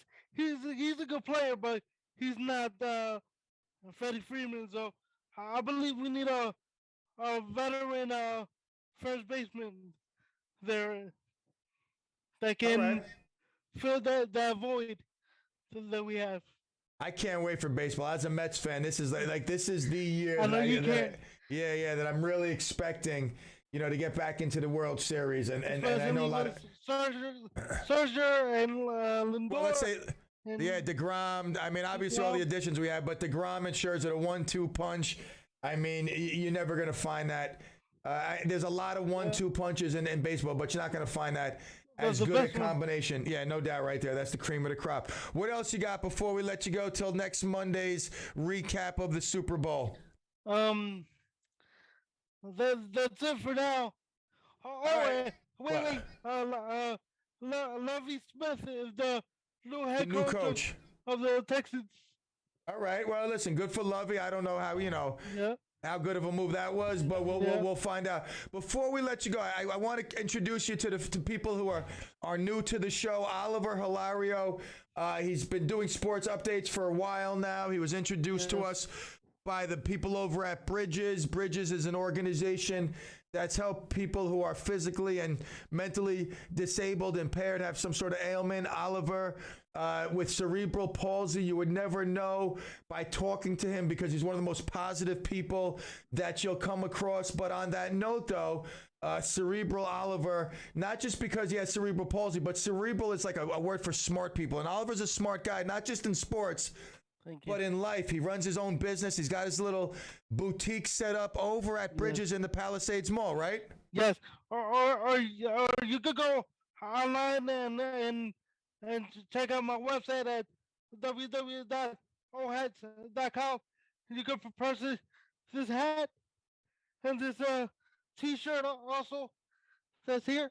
a good player, but he's not Freddie Freeman. So I believe we need a veteran first baseman there that can fill that void that we have. I can't wait for baseball. As a Mets fan, this is this is the year. I know you can't. That I'm really expecting, to get back into the World Series, and I know a lot of Scherzer and Lindor. Well, let's say. DeGrom. I mean, obviously all the additions we have, but DeGrom and Scherzer, the 1-2 punch. I mean, you're never going to find that. There's a lot of 1-2 punches in baseball, but you're not going to find that as good a combination. Yeah, no doubt right there. That's the cream of the crop. What else you got before we let you go till next Monday's recap of the Super Bowl? That's it for now. Wait. Lovie Smith is the new head coach of the Texans. All right. Well, listen, good for Lovey. I don't know how good of a move that was, but we'll find out. Before we let you go, I want to introduce you to people who are new to the show. Oliver Hilario. He's been doing sports updates for a while now. He was introduced to us by the people over at Bridges. Bridges is an organization that's helped people who are physically and mentally disabled, impaired, have some sort of ailment. Oliver, with cerebral palsy, you would never know by talking to him because he's one of the most positive people that you'll come across. But on that note, though, cerebral Oliver, not just because he has cerebral palsy, but cerebral is like a word for smart people. And Oliver's a smart guy, not just in sports, but in life. He runs his own business. He's got his little boutique set up over at Bridges in the Palisades Mall, right? Yes. Or you could go online and check out my website at www.ohats.com. You could purchase this hat and this T-shirt also that's here.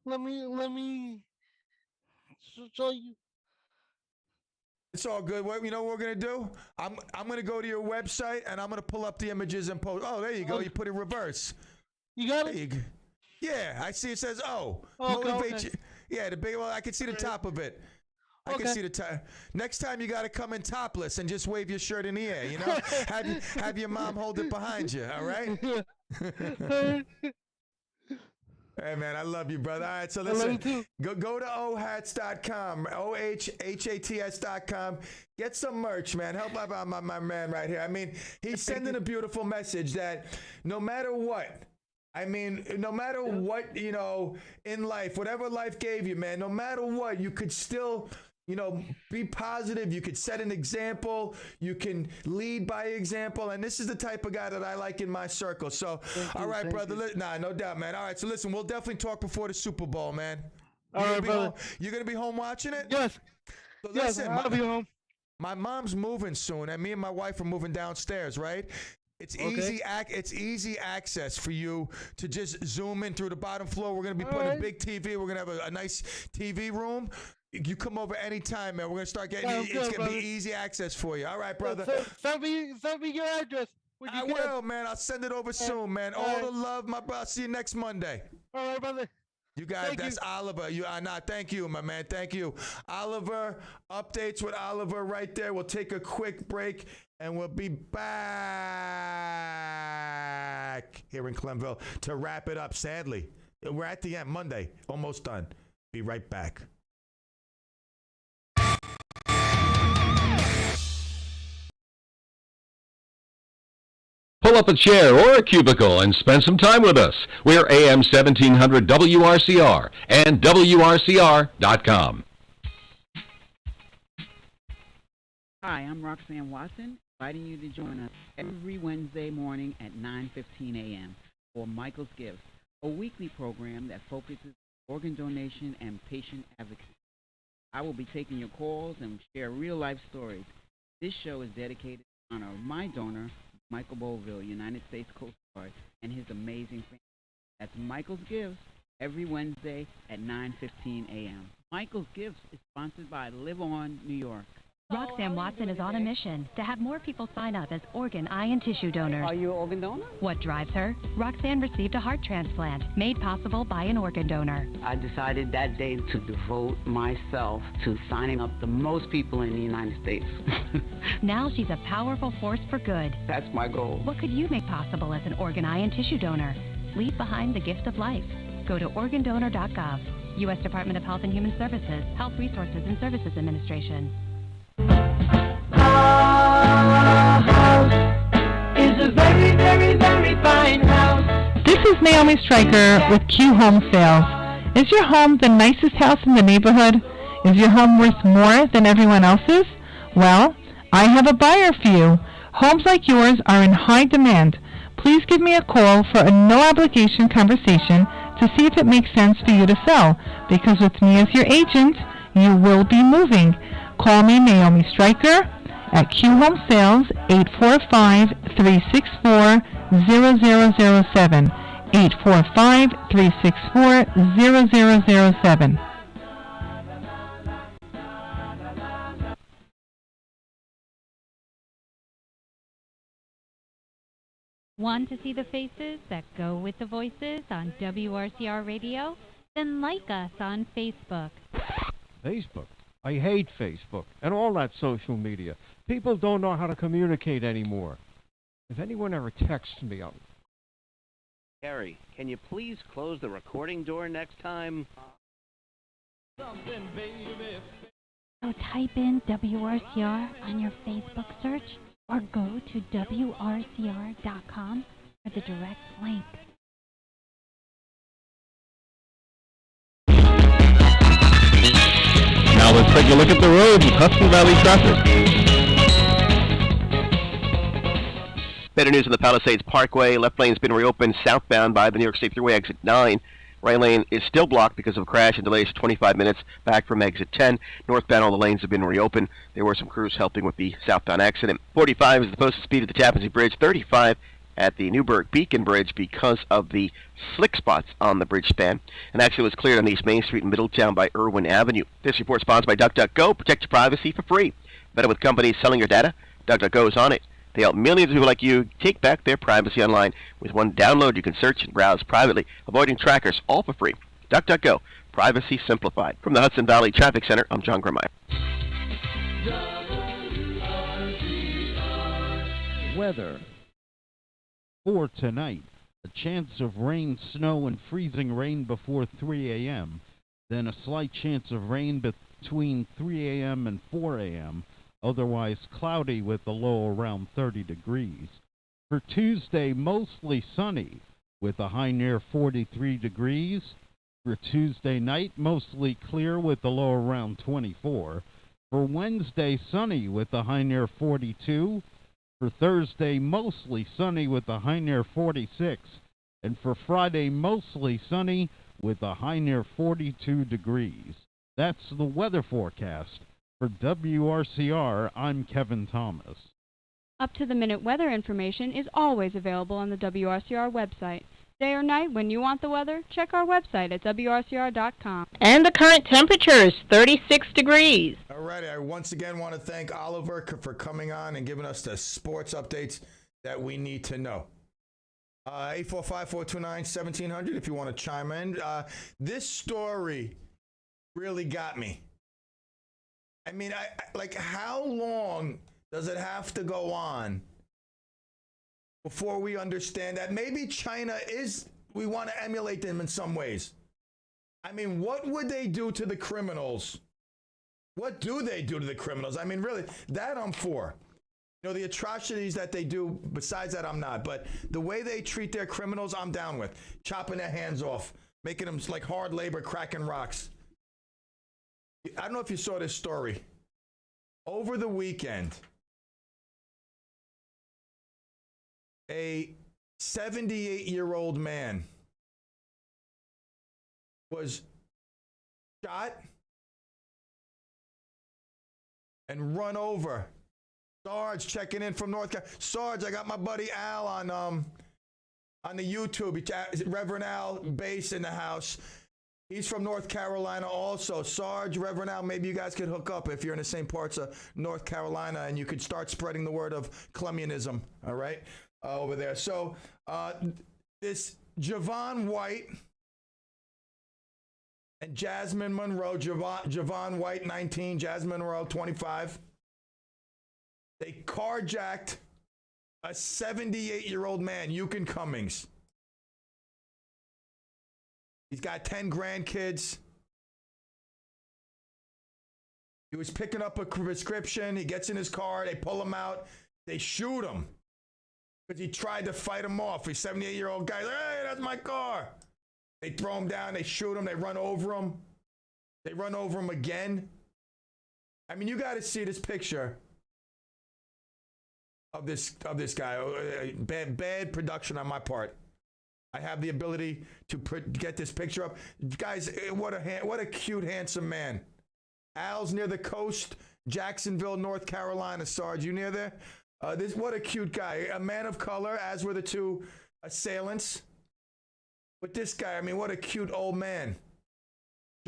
Let me show you. It's all good. You know what we're gonna do? I'm gonna go to your website and I'm gonna pull up the images and post. Oh, there you go. You put it reverse. You got it? Yeah, I see. It says motivate you. Yeah, the big. Well, I can see the top of it. I can see the top. Next time you got to come in topless and just wave your shirt in the air. You know, have your mom hold it behind you. All right. Hey, man, I love you, brother. All right, so I love listen, you too. go to ohats.com, ohats.com. Get some merch, man. Help out my man right here. I mean, he's sending a beautiful message that no matter what, no matter what, in life, whatever life gave you, man, no matter what, you could still, be positive. You could set an example. You can lead by example. And this is the type of guy that I like in my circle. So, all right, brother. No doubt, man. All right. So, listen, we'll definitely talk before the Super Bowl, man. All right, brother. You're going to be home watching it? Yes. So Yes, listen, I'll be home. My mom's moving soon, and me and my wife are moving downstairs, right? It's easy access for you to just zoom in through the bottom floor. We're going to be putting a big TV. We're going to have a nice TV room. You come over anytime, man. We're going to start getting it's going to be easy access for you. All right, brother. Send me your address. I will, man. I'll send it over soon, man. All the love, my brother. I'll see you next Monday. All right, brother. You guys, that's Oliver. Thank you, my man. Thank you. Oliver, updates with Oliver right there. We'll take a quick break, and we'll be back here in Clemville to wrap it up, sadly. We're at the end, Monday. Almost done. Be right back. Pull up a chair or a cubicle and spend some time with us. We're AM 1700 WRCR and WRCR.com. Hi, I'm Roxanne Watson, inviting you to join us every Wednesday morning at 9:15 a.m. for Michael's Gifts, a weekly program that focuses on organ donation and patient advocacy. I will be taking your calls and share real-life stories. This show is dedicated in honor of my donor, Michael Boville, United States Coast Guard, and his amazing family. That's Michael's Gifts every Wednesday at 9:15 a.m. Michael's Gifts is sponsored by Live On New York. Roxanne Watson is on a mission to have more people sign up as organ, eye, and tissue donors. Are you an organ donor? What drives her? Roxanne received a heart transplant made possible by an organ donor. I decided that day to devote myself to signing up the most people in the United States. Now she's a powerful force for good. That's my goal. What could you make possible as an organ, eye, and tissue donor? Leave behind the gift of life. Go to organdonor.gov. U.S. Department of Health and Human Services, Health Resources and Services Administration. Our house is a very, very, very fine house. This is Naomi Stryker with Q Home Sales. Is your home the nicest house in the neighborhood? Is your home worth more than everyone else's? Well, I have a buyer for you. Homes like yours are in high demand. Please give me a call for a no-obligation conversation to see if it makes sense for you to sell, because with me as your agent, you will be moving. Call me, Naomi Stryker, at Q Home Sales, 845-364-0007, 845-364-0007. Want to see the faces that go with the voices on WRCR Radio? Then like us on Facebook. Facebook? I hate Facebook and all that social media. People don't know how to communicate anymore. If anyone ever texts me, I'll... Harry, can you please close the recording door next time? So type in WRCR on your Facebook search or go to WRCR.com for the direct link. Now let's take a look at the road with Hudson Valley traffic. Better news on the Palisades Parkway. Left lane's been reopened southbound by the New York State Thruway exit 9. Right lane is still blocked because of a crash and delays for 25 minutes back from exit 10. Northbound, all the lanes have been reopened. There were some crews helping with the southbound accident. 45 is the posted speed at the Tappan Zee Bridge. 35 at the Newburgh Beacon Bridge because of the slick spots on the bridge span. An accident was cleared on East Main Street in Middletown by Irwin Avenue. This report sponsored by DuckDuckGo. Protect your privacy for free. Better with companies selling your data? DuckDuckGo is on it. They help millions of people like you take back their privacy online. With one download, you can search and browse privately, avoiding trackers, all for free. DuckDuckGo. Privacy simplified. From the Hudson Valley Traffic Center, I'm John Grimmeyer. Weather for tonight. A chance of rain, snow, and freezing rain before 3 a.m., then a slight chance of rain between 3 a.m. and 4 a.m., otherwise cloudy with a low around 30 degrees. For Tuesday, mostly sunny with a high near 43 degrees. For Tuesday night, mostly clear with a low around 24. For Wednesday, sunny with a high near 42. For Thursday, mostly sunny with a high near 46. And for Friday, mostly sunny with a high near 42 degrees. That's the weather forecast. For WRCR, I'm Kevin Thomas. Up-to-the-minute weather information is always available on the WRCR website. Day or night, when you want the weather, check our website at WRCR.com. And the current temperature is 36 degrees. All righty. I once again want to thank Oliver for coming on and giving us the sports updates that we need to know. 845-429-1700 if you want to chime in. This story really got me. I mean, I like, how long does it have to go on before we understand that maybe China we want to emulate them in some ways? I mean, what would they do to the criminals? What do they do to the criminals? I mean, really, that I'm for. You know, the atrocities that they do, besides that, I'm not. But the way they treat their criminals, I'm down with. Chopping their hands off, making them like hard labor, cracking rocks. I don't know if you saw this story. Over the weekend, a 78-year-old man was shot and run over. Sarge checking in from North Carolina. Sarge, I got my buddy Al on the YouTube. Reverend Al Bass in the house. He's from North Carolina also. Sarge, Reverend Al, maybe you guys could hook up if you're in the same parts of North Carolina, and you could start spreading the word of CLEMianism, all right, over there. So this Javon White and Jasmine Monroe, Javon White, 19, Jasmine Monroe, 25, they carjacked a 78-year-old man, Yukon Cummings. He's got 10 grandkids. He was picking up a prescription. He gets in his car. They pull him out. They shoot him because he tried to fight him off. He's a 78-year-old guy. Like, hey, that's my car. They throw him down. They shoot him. They run over him. They run over him again. I mean, you got to see this picture of this guy. Bad production on my part. I have the ability to get this picture up. Guys, what a cute, handsome man. Al's near the coast, Jacksonville, North Carolina. Sarge, you near there? What a cute guy. A man of color, as were the two assailants. But this guy, I mean, what a cute old man.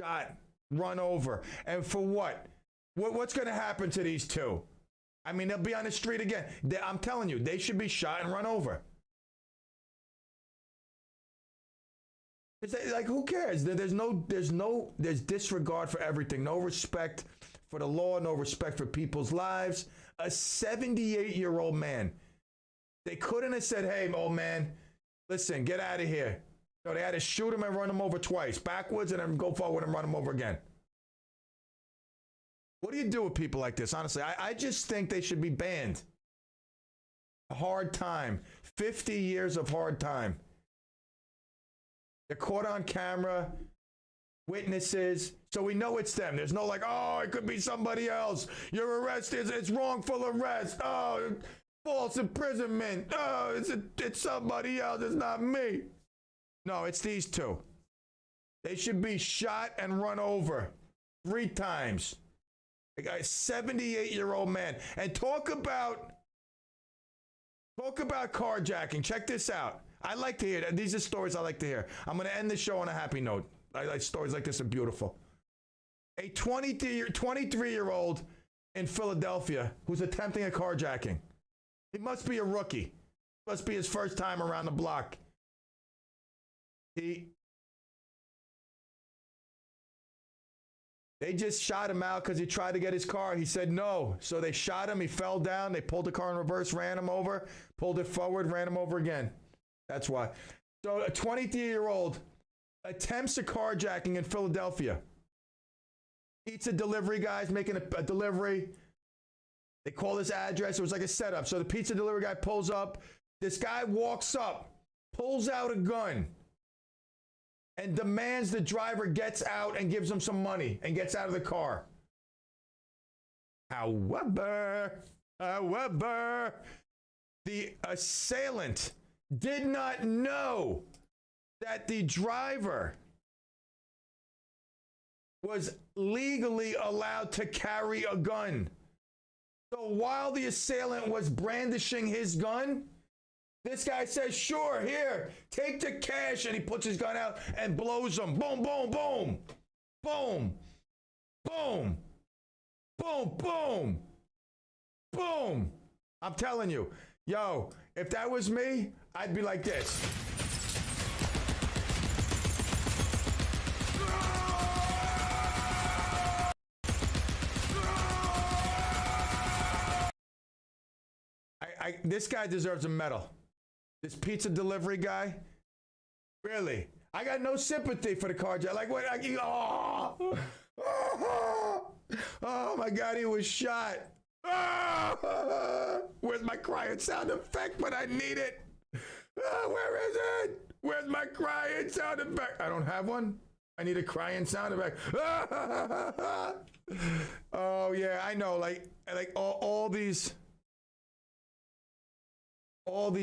Shot, run over. And for what? What's going to happen to these two? I mean, they'll be on the street again. I'm telling you, they should be shot and run over. It's like, who cares? There's disregard for everything. No respect for the law, no respect for people's lives. A 78-year-old man. They couldn't have said, hey, old man, listen, get out of here. No, they had to shoot him and run him over twice, backwards, and then go forward and run him over again. What do you do with people like this? Honestly, I just think they should be banned. A hard time. 50 years of hard time. They're caught on camera, witnesses, so we know it's them. There's no like, oh, it could be somebody else. You're arrested. It's wrongful arrest. Oh, false imprisonment. Oh, it's somebody else. It's not me. No, it's these two. They should be shot and run over 3 times. A 78-year-old man. And talk about carjacking. Check this out. I like to hear that. These are stories I like to hear. I'm going to end the show on a happy note. I like stories like this are beautiful. A 23-year-old in Philadelphia who's attempting a carjacking. He must be a rookie. Must be his first time around the block. They just shot him out because he tried to get his car. He said no. So they shot him. He fell down. They pulled the car in reverse, ran him over, pulled it forward, ran him over again. That's why. So a 23-year-old attempts a carjacking in Philadelphia. Pizza delivery guys making a delivery. They call this address. It was like a setup. So the pizza delivery guy pulls up. This guy walks up, pulls out a gun, and demands the driver gets out and gives him some money and gets out of the car. However, the assailant did not know that the driver was legally allowed to carry a gun. So while the assailant was brandishing his gun, this guy says, sure, here, take the cash. And he puts his gun out and blows him. Boom, boom, boom. Boom. Boom. Boom, boom. Boom. I'm telling you, yo, if that was me, I'd be like this. This guy deserves a medal. This pizza delivery guy, really. I got no sympathy for the carjacker. Like, what? Oh my God, he was shot. Where's my crying sound effect when I need it? Where is it? Where's my crying sound effect? I don't have one. I need a crying sound effect. Oh yeah, I know. Like all these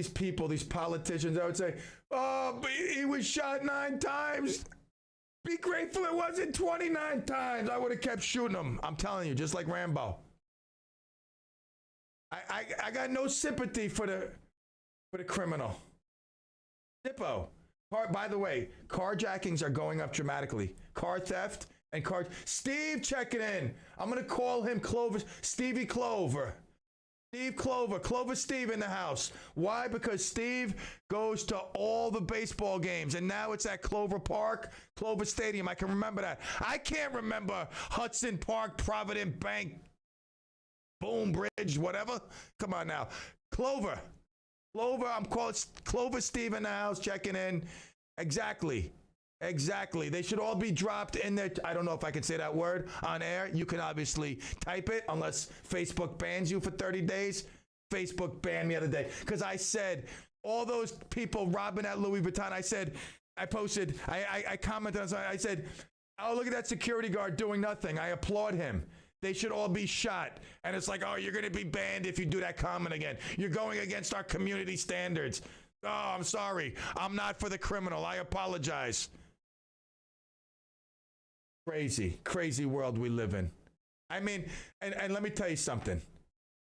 people, these politicians, I would say, oh, but he was shot 9 times. Be grateful it wasn't 29 times. I would have kept shooting him. I'm telling you, just like Rambo. I got no sympathy for the criminal. Dippo. By the way, carjackings are going up dramatically. Car theft and car. Steve checking in. I'm going to call him Stevie Clover. Steve Clover. Clover Steve in the house. Why? Because Steve goes to all the baseball games, and now it's at Clover Park, Clover Stadium. I can remember that. I can't remember Hudson Park, Provident Bank, Boom Bridge, whatever. Come on now. Clover. I'm calling Clover Steve in the house, checking in. Exactly. They should all be dropped in there. I don't know if I can say that word on air. You can obviously type it unless Facebook bans you for 30 days. Facebook banned me the other day because I said all those people robbing at Louis Vuitton. I commented on something. I said, oh, look at that security guard doing nothing. I applaud him. They should all be shot. And it's like, oh, you're going to be banned if you do that comment again. You're going against our community standards. Oh, I'm sorry. I'm not for the criminal. I apologize. Crazy world we live in. I mean, and let me tell you something.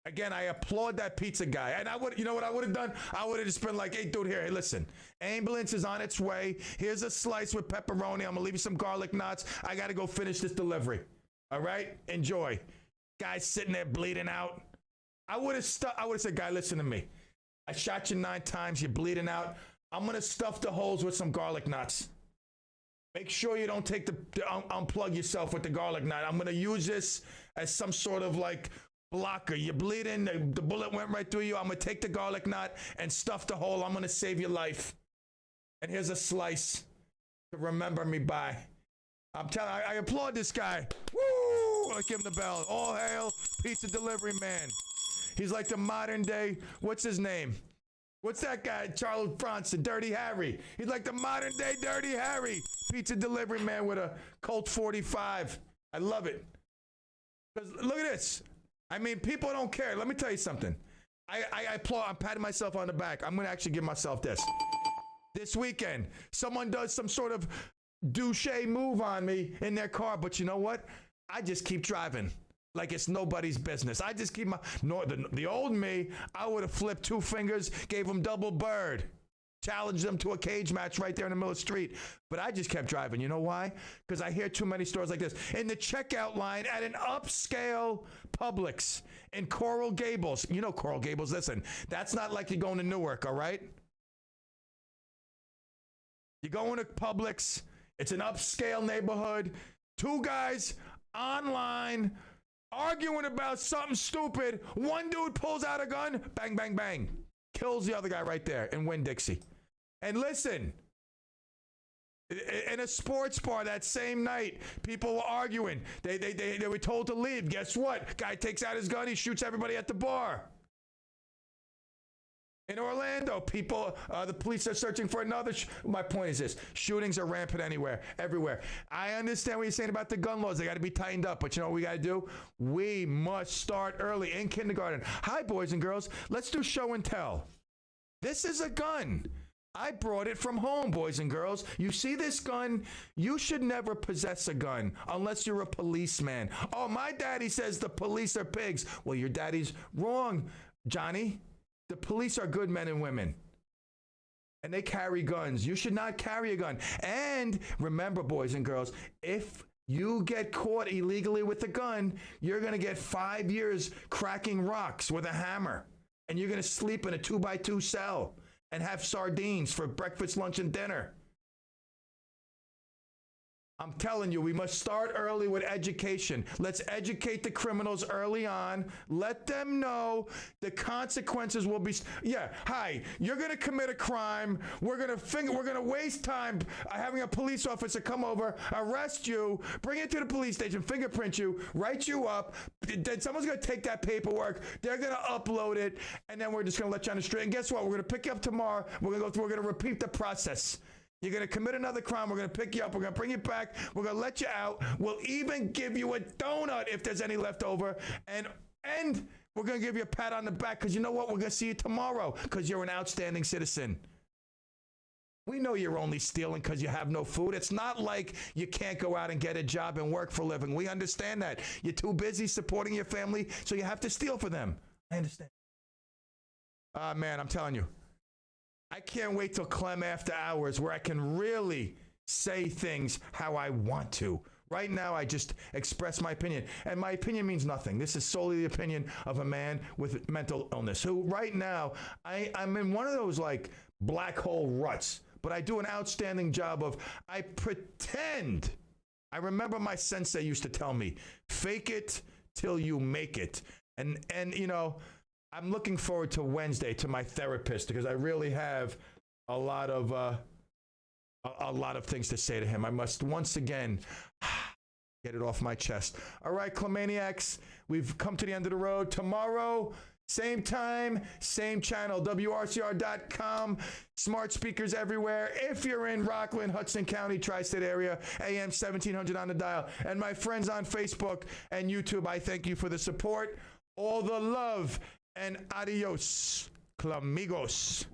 Again, I applaud that pizza guy. And you know what I would have done? I would have just been like, hey, dude, here, hey, listen. Ambulance is on its way. Here's a slice with pepperoni. I'm going to leave you some garlic knots. I got to go finish this delivery. All right? Enjoy. Guy's sitting there bleeding out. I would have said, guy, listen to me. I shot you 9 times. You're bleeding out. I'm going to stuff the holes with some garlic knots. Make sure you don't unplug yourself with the garlic knot. I'm going to use this as some sort of like blocker. You're bleeding. The bullet went right through you. I'm going to take the garlic knot and stuff the hole. I'm going to save your life. And here's a slice to remember me by. I'm telling you, I applaud this guy. Woo! I give him the bell. All hail pizza delivery man. He's like the modern day, what's his name? What's that guy, Charles Bronson, Dirty Harry? He's like the modern day Dirty Harry. Pizza delivery man with a Colt 45. I love it. Look at this. I mean, people don't care. Let me tell you something. I applaud. I'm patting myself on the back. I'm going to actually give myself this. This weekend, someone does some sort of douche move on me in their car. But you know what? I just keep driving like it's nobody's business. I just keep the old me, I would have flipped 2 fingers, gave them double bird, challenged them to a cage match right there in the middle of the street. But I just kept driving. You know why? Because I hear too many stories like this. In the checkout line at an upscale Publix in Coral Gables. You know Coral Gables, listen, that's not like you're going to Newark, all right? You're going to Publix. It's an upscale neighborhood. 2 guys online arguing about something stupid. One dude pulls out a gun, bang, bang, bang. Kills the other guy right there in Winn-Dixie. And listen, in a sports bar that same night, people were arguing. They were told to leave. Guess what? Guy takes out his gun. He shoots everybody at the bar. In Orlando, the police are searching for another. My point is this: shootings are rampant everywhere. I understand what you're saying about the gun laws. They got to be tightened up. But you know what we got to do? We must start early in kindergarten. Hi, boys and girls. Let's do show and tell. This is a gun. I brought it from home, boys and girls. You see this gun? You should never possess a gun unless you're a policeman. Oh, my daddy says the police are pigs. Well, your daddy's wrong, Johnny. The police are good men and women. And they carry guns. You should not carry a gun. And remember, boys and girls, if you get caught illegally with a gun, you're going to get 5 years cracking rocks with a hammer. And you're going to sleep in a 2x2 cell and have sardines for breakfast, lunch, and dinner. I'm telling you, we must start early with education. Let's educate the criminals early on. Let them know the consequences will be. Yeah, hi, you're going to commit a crime. We're going to waste time having a police officer come over, arrest you, bring you to the police station, fingerprint you, write you up. Then someone's going to take that paperwork. They're going to upload it, and then we're just going to let you on the street. And guess what? We're going to pick you up tomorrow. We're going to repeat the process. You're going to commit another crime. We're going to pick you up. We're going to bring you back. We're going to let you out. We'll even give you a donut if there's any left over. And we're going to give you a pat on the back because you know what? We're going to see you tomorrow because you're an outstanding citizen. We know you're only stealing because you have no food. It's not like you can't go out and get a job and work for a living. We understand that. You're too busy supporting your family, so you have to steal for them. I understand. Man, I'm telling you. I can't wait till CLEM after hours where I can really say things how I want to. Right now, I just express my opinion. And my opinion means nothing. This is solely the opinion of a man with mental illness who right now, I'm in one of those like black hole ruts. But I do an outstanding job of, I pretend. I remember my sensei used to tell me, fake it till you make it. And you know, I'm looking forward to Wednesday to my therapist because I really have a lot of things to say to him. I must once again get it off my chest. All right, Clemaniacs, we've come to the end of the road. Tomorrow, same time, same channel, WRCR.com. Smart speakers everywhere. If you're in Rockland, Hudson County, Tri-State area, AM 1700 on the dial. And my friends on Facebook and YouTube, I thank you for the support. All the love. And adios, Clamigos.